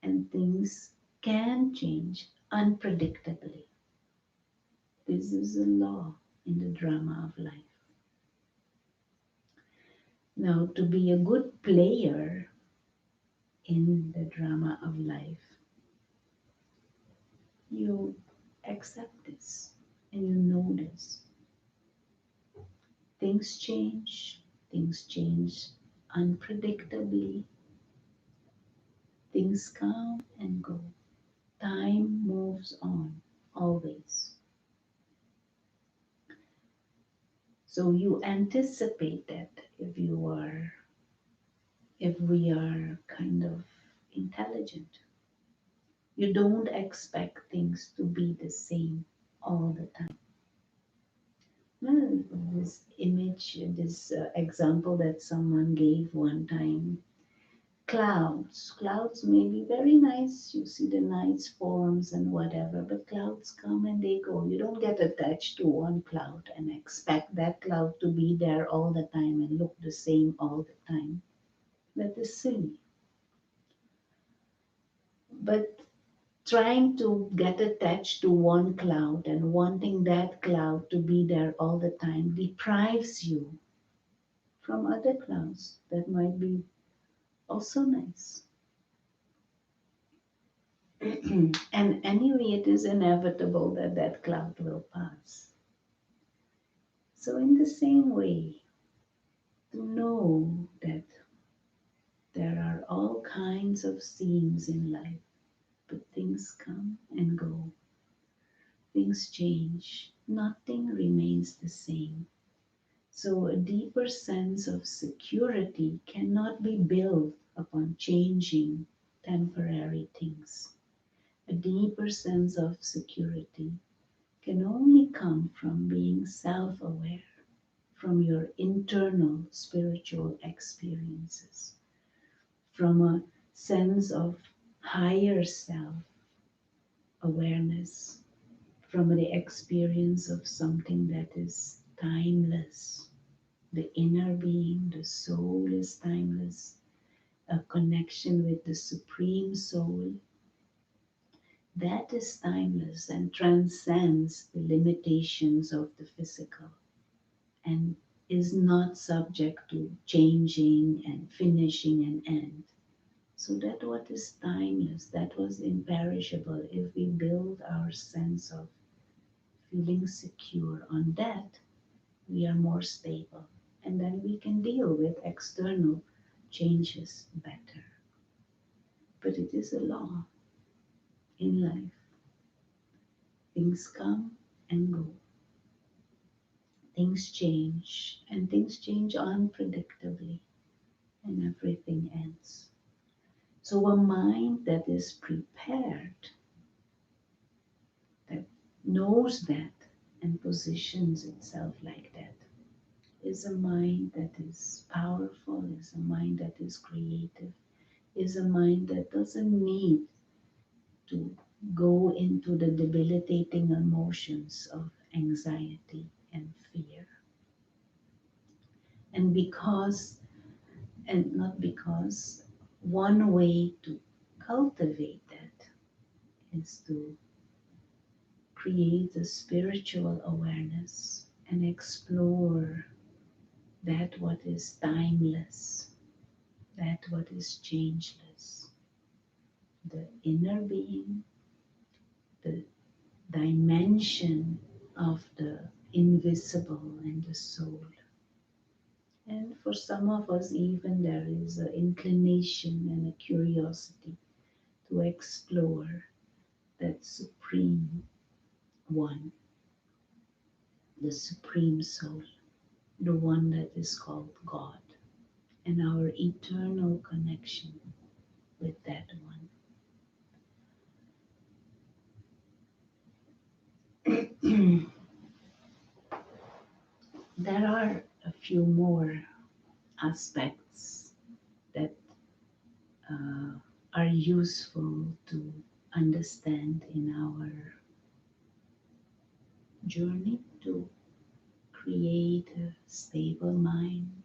And things can change unpredictably. This is a law in the drama of life. Now, to be a good player in the drama of life, you accept this and you know this. Things change unpredictably, things come and go. Time moves on always. So you anticipate that if we are kind of intelligent, you don't expect things to be the same all the time. Well, this image, this example that someone gave one time, clouds may be very nice. You see the nice forms and whatever, but clouds come and they go. You don't get attached to one cloud and expect that cloud to be there all the time and look the same all the time. That is silly. But trying to get attached to one cloud and wanting that cloud to be there all the time deprives you from other clouds that might be also nice. And anyway, it is inevitable that that cloud will pass. So, in the same way, to know that there are all kinds of scenes in life, but things come and go, things change, nothing remains the same. So, a deeper sense of security cannot be built upon changing temporary things. A deeper sense of security can only come from being self aware, from your internal spiritual experiences, from a sense of higher self awareness, from the experience of something that is timeless. The inner being, the soul is timeless, a connection with the Supreme Soul that is timeless and transcends the limitations of the physical and is not subject to changing and finishing and end. So that what is timeless, that was imperishable, if we build our sense of feeling secure on that, we are more stable. And then we can deal with external changes better. But it is a law in life. Things come and go. Things change, and things change unpredictably, and everything ends. So, a mind that is prepared, that knows that, and positions itself like that, is a mind that is powerful, is a mind that is creative, is a mind that doesn't need to go into the debilitating emotions of anxiety and fear. And because, and not because, one way to cultivate that is to create a spiritual awareness and explore that what is timeless, that what is changeless, the inner being, the dimension of the invisible in the soul. And for some of us, even there is an inclination and a curiosity to explore that supreme one, the supreme soul, the one that is called God, and our eternal connection with that one. There are a few more aspects that uh, are useful to understand in our journey to create a stable mind,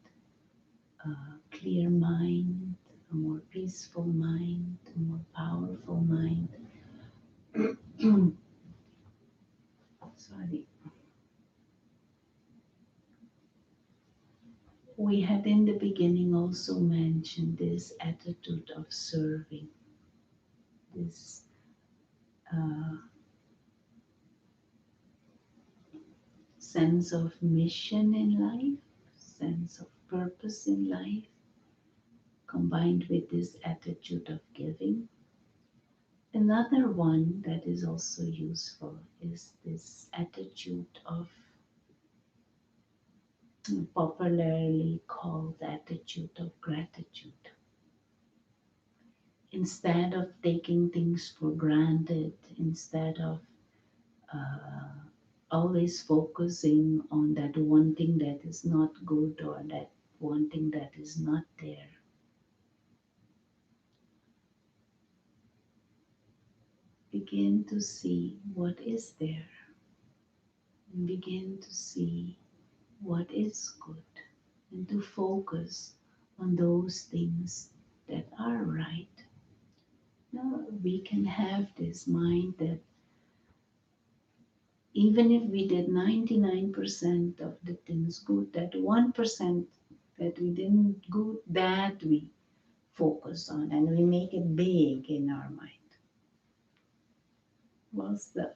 a clear mind, a more peaceful mind, a more powerful mind. Sorry. We had in the beginning also mentioned this attitude of serving, this uh, sense of mission in life, sense of purpose in life, combined with this attitude of giving. Another one that is also useful is this attitude of popularly called attitude of gratitude. Instead of taking things for granted, instead of uh, always focusing on that one thing that is not good or that one thing that is not there, begin to see what is there and begin to see what is good and to focus on those things that are right. Now, we can have this mind that even if we did 99% of the things good, that 1% that we didn't good, that we focus on and we make it big in our mind. Whilst the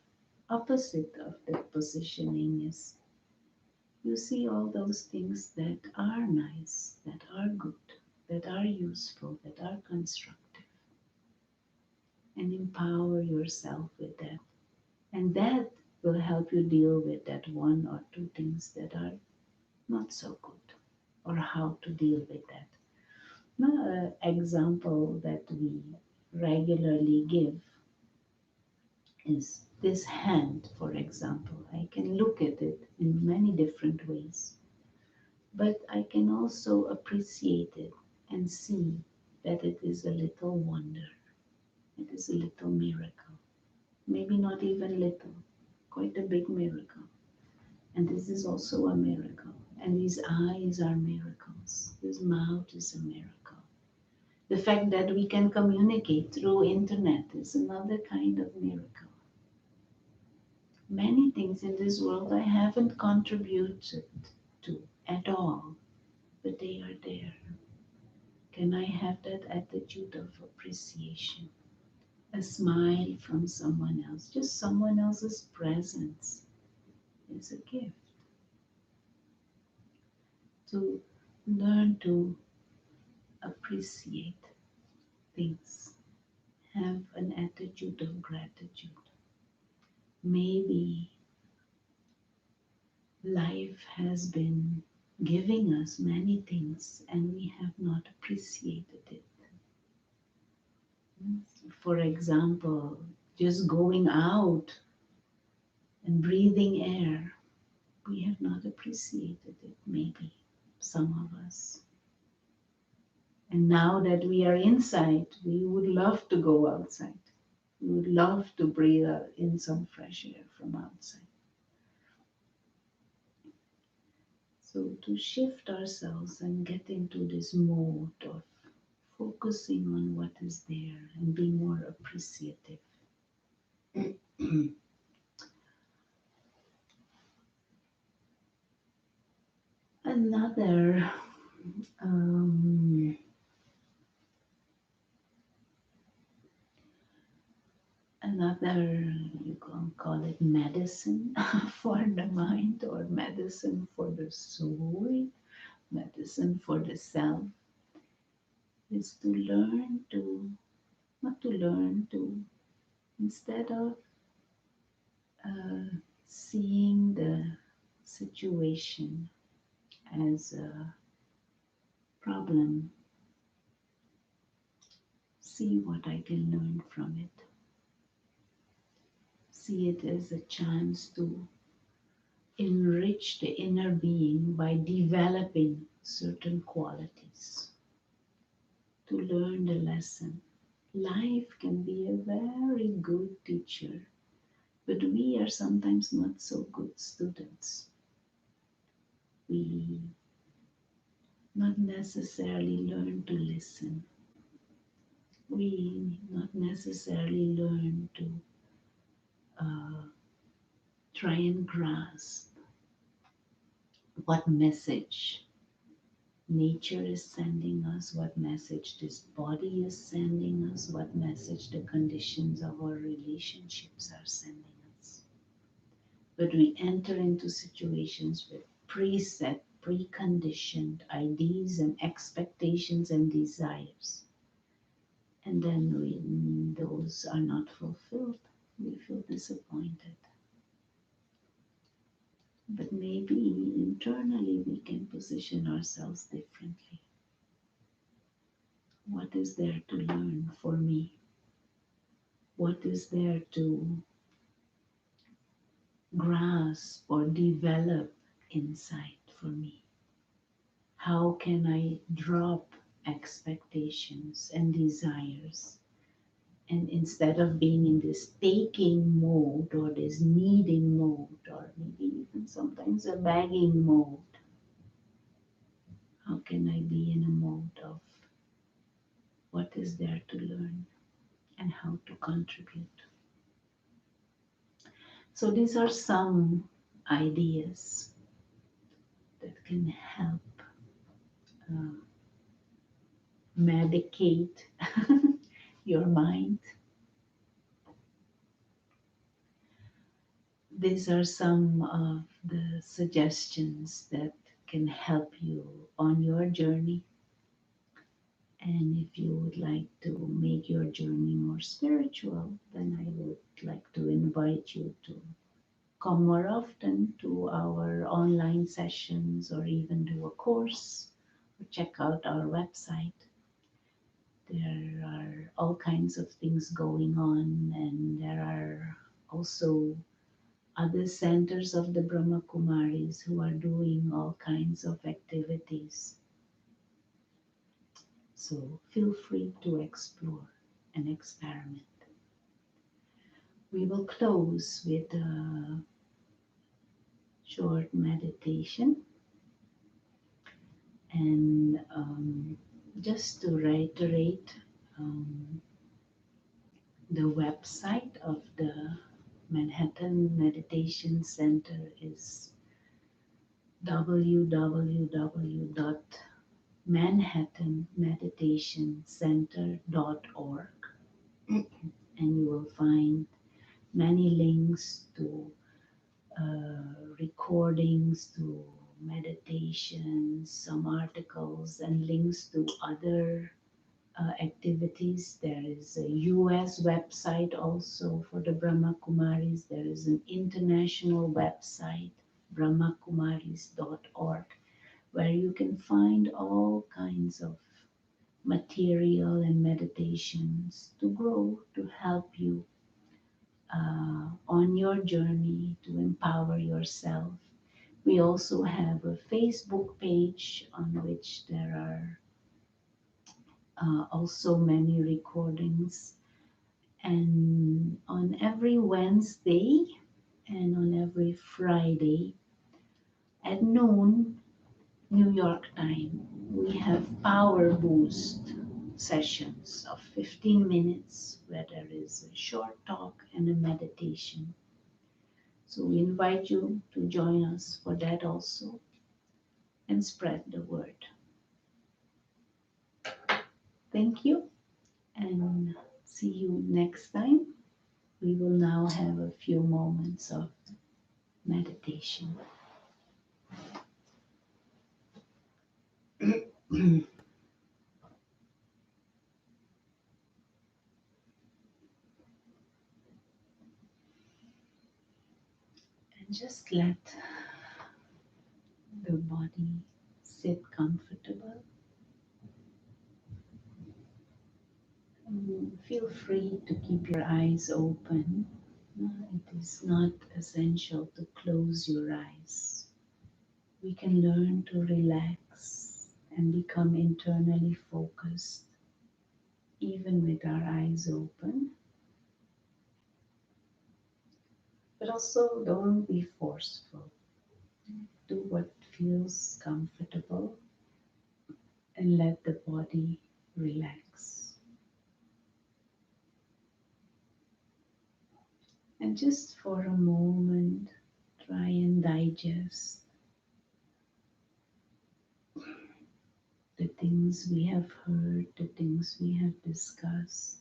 opposite of that positioning is you see all those things that are nice, that are good, that are useful, that are constructive, and empower yourself with that. And that will help you deal with that one or two things that are not so good, or how to deal with that. Now, an example that we regularly give is this hand, for example. I can look at it in many different ways, but I can also appreciate it and see that it is a little wonder. It is a little miracle. Maybe not even little, quite a big miracle. And this is also a miracle. And these eyes are miracles. This mouth is a miracle. The fact that we can communicate through internet is another kind of miracle. Many things in this world I haven't contributed to at all, but they are there. Can I have that attitude of appreciation? A smile from someone else, just someone else's presence is a gift. To learn to appreciate things, have an attitude of gratitude. Maybe life has been giving us many things and we have not appreciated it. For example, just going out and breathing air, we have not appreciated it, maybe, some of us. And now that we are inside, we would love to go outside. We would love to breathe in some fresh air from outside. So to shift ourselves and get into this mode of focusing on what is there and be more appreciative. Another another, you can call it medicine for the mind or medicine for the soul, medicine for the self, is to learn to, not to learn to, instead of uh, seeing the situation as a problem, see what I can learn from it. See it as a chance to enrich the inner being by developing certain qualities, to learn the lesson. Life can be a very good teacher, but we are sometimes not so good students. We not necessarily learn to listen. We not necessarily learn to uh, try and grasp what message nature is sending us, what message this body is sending us, what message the conditions of our relationships are sending us. But we enter into situations with preset, preconditioned ideas and expectations and desires. And then when those are not fulfilled, we feel disappointed. But maybe internally we can position ourselves differently. What is there to learn for me? What is there to grasp or develop inside for me? How can I drop expectations and desires? And instead of being in this taking mode or this needing mode, or maybe even sometimes a begging mode, how can I be in a mode of what is there to learn and how to contribute? So these are some ideas that can help uh, medicate your mind. These are some of the suggestions that can help you on your journey. And if you would like to make your journey more spiritual, then I would like to invite you to come more often to our online sessions or even do a course or check out our website. There are all kinds of things going on, and there are also other centers of the Brahma Kumaris who are doing all kinds of activities. So feel free to explore and experiment. We will close with a short meditation, and just to reiterate, the website of the Manhattan Meditation Center is www.manhattanmeditationcenter.org, and you will find many links to recordings, to meditations, some articles, and links to other activities. There is a US website also for the Brahma Kumaris. There is an international website, brahmakumaris.org, where you can find all kinds of material and meditations to grow, to help you on your journey to empower yourself. We also have a Facebook page on which there are also many recordings. And on every Wednesday and on every Friday at noon, New York time, we have power boost sessions of 15 minutes where there is a short talk and a meditation. So we invite you to join us for that also and spread the word. Thank you, and see you next time. We will now have a few moments of meditation. And just let the body sit comfortable. Feel free to keep your eyes open. It is not essential to close your eyes. We can learn to relax and become internally focused even with our eyes open. But also don't be forceful. Do what feels comfortable and let the body relax. And just for a moment, try and digest the things we have heard, the things we have discussed.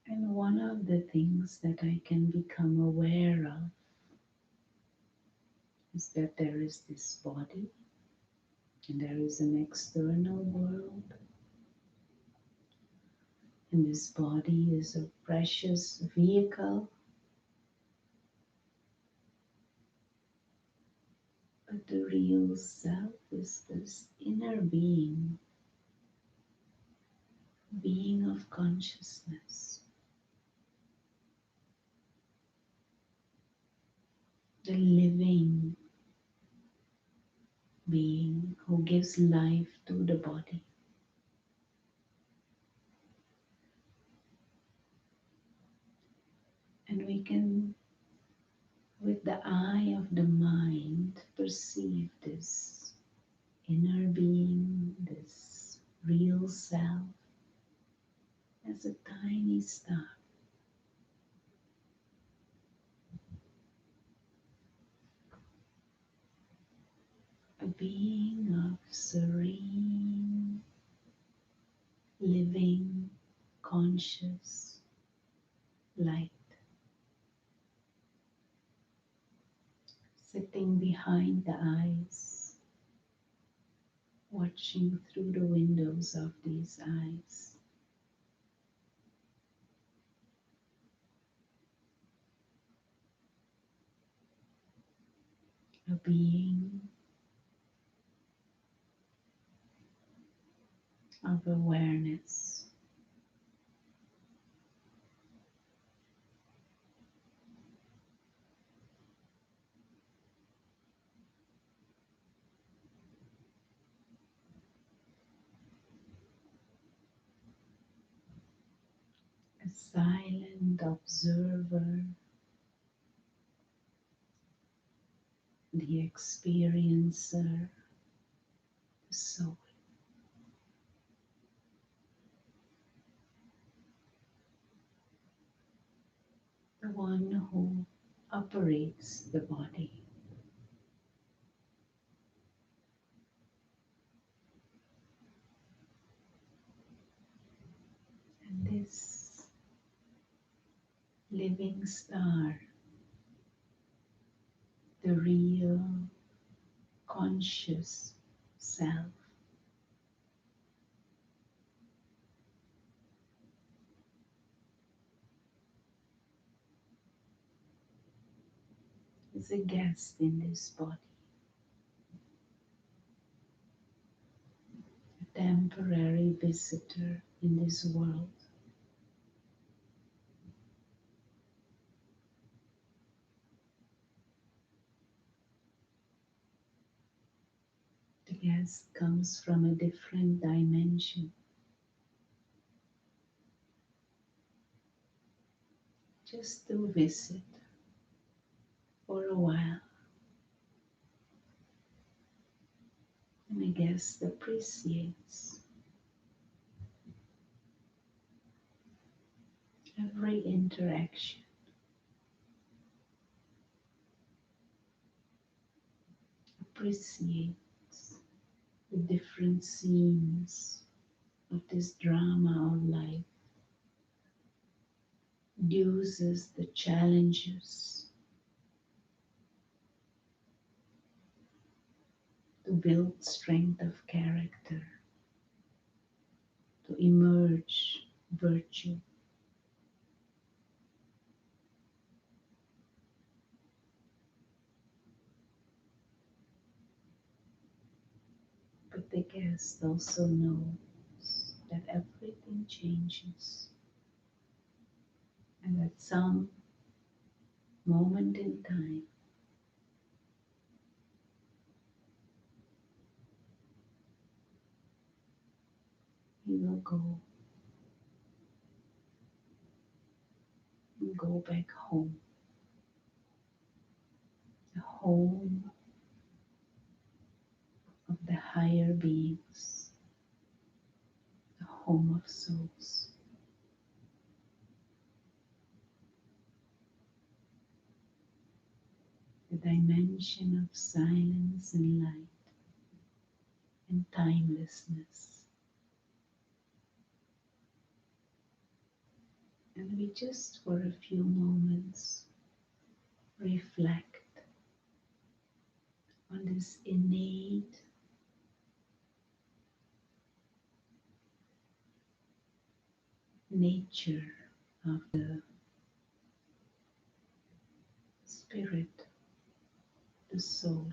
And one of the things that I can become aware of is that there is this body and there is an external world. And this body is a precious vehicle, but the real self is this inner being, being of consciousness, the living being who gives life to the body. And we can, with the eye of the mind, perceive this inner being, this real self, as a tiny star. A being of serene, living, conscious light, sitting behind the eyes, watching through the windows of these eyes. A being of awareness. A silent observer, the experiencer, the soul. The one who operates the body. And this living star, the real conscious self, is a guest in this body, a temporary visitor in this world. The guest comes from a different dimension, just to visit for a while. And the guest appreciates every interaction, appreciates the different scenes, of this drama of life, uses the challenges to build strength of character, to emerge virtue. But the guest also knows that everything changes and at some moment in time he will go back home, the home of the higher beings, the home of souls. The dimension of silence and light and timelessness. And we just for a few moments reflect on this innate nature of the spirit, the soul.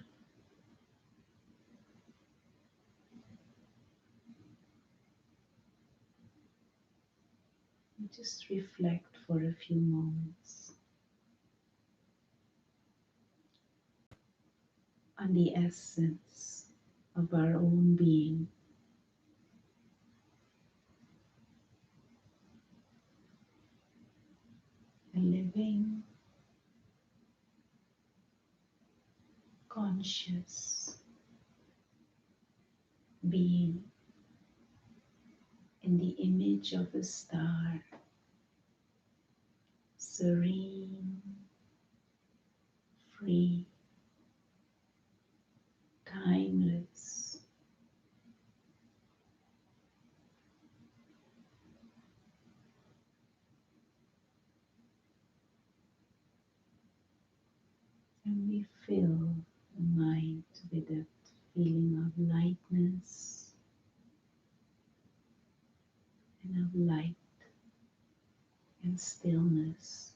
And just reflect for a few moments on the essence of our own being, a living, conscious being in the image of a star, serene, free, timeless, and we fill the mind with that feeling of lightness and of light and stillness.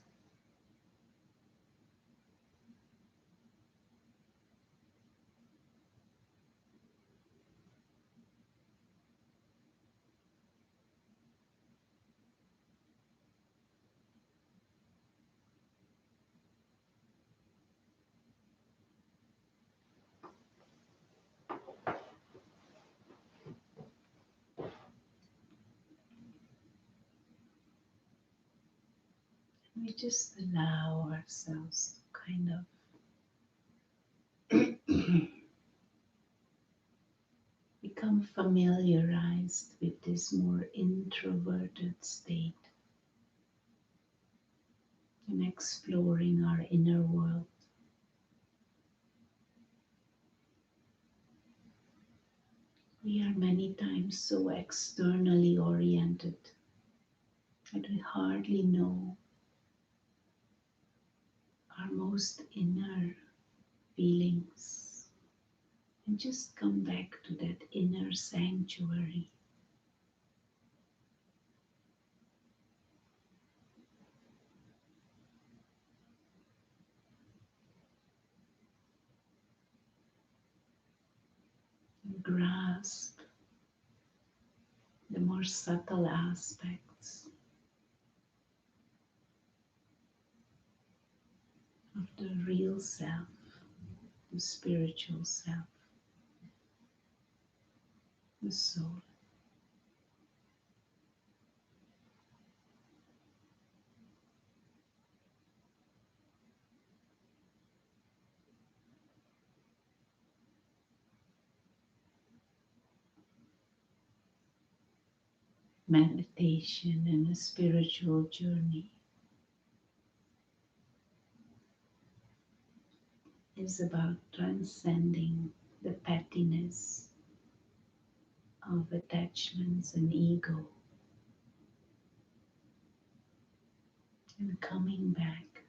We just allow ourselves to kind of become familiarized with this more introverted state and exploring our inner world. We are many times so externally oriented that we hardly know our most inner feelings, and just come back to that inner sanctuary. And grasp the more subtle aspects of the real self, the spiritual self, the soul. Meditation and a spiritual journey is about transcending the pettiness of attachments and ego, and coming back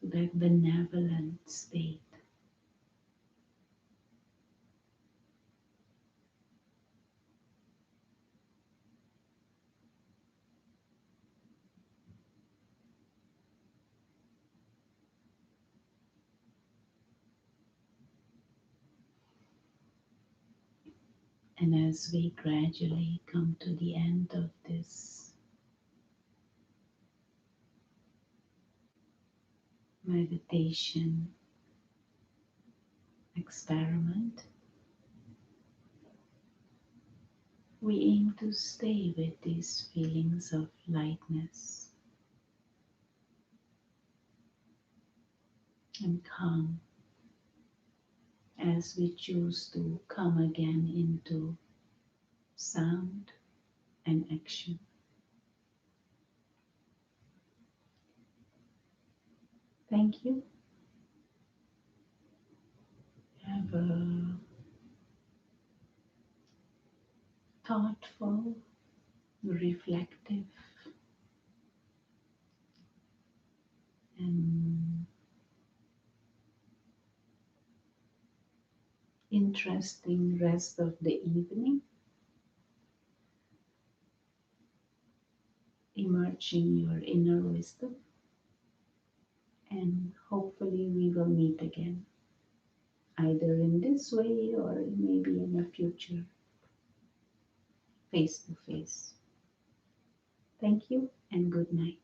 to that benevolent state. And as we gradually come to the end of this meditation experiment, we aim to stay with these feelings of lightness and calm as we choose to come again into sound and action. Thank you. Have a thoughtful, reflective, and interesting rest of the evening, emerging your inner wisdom, and hopefully we will meet again, either in this way or maybe in the future, face to face. Thank you and good night.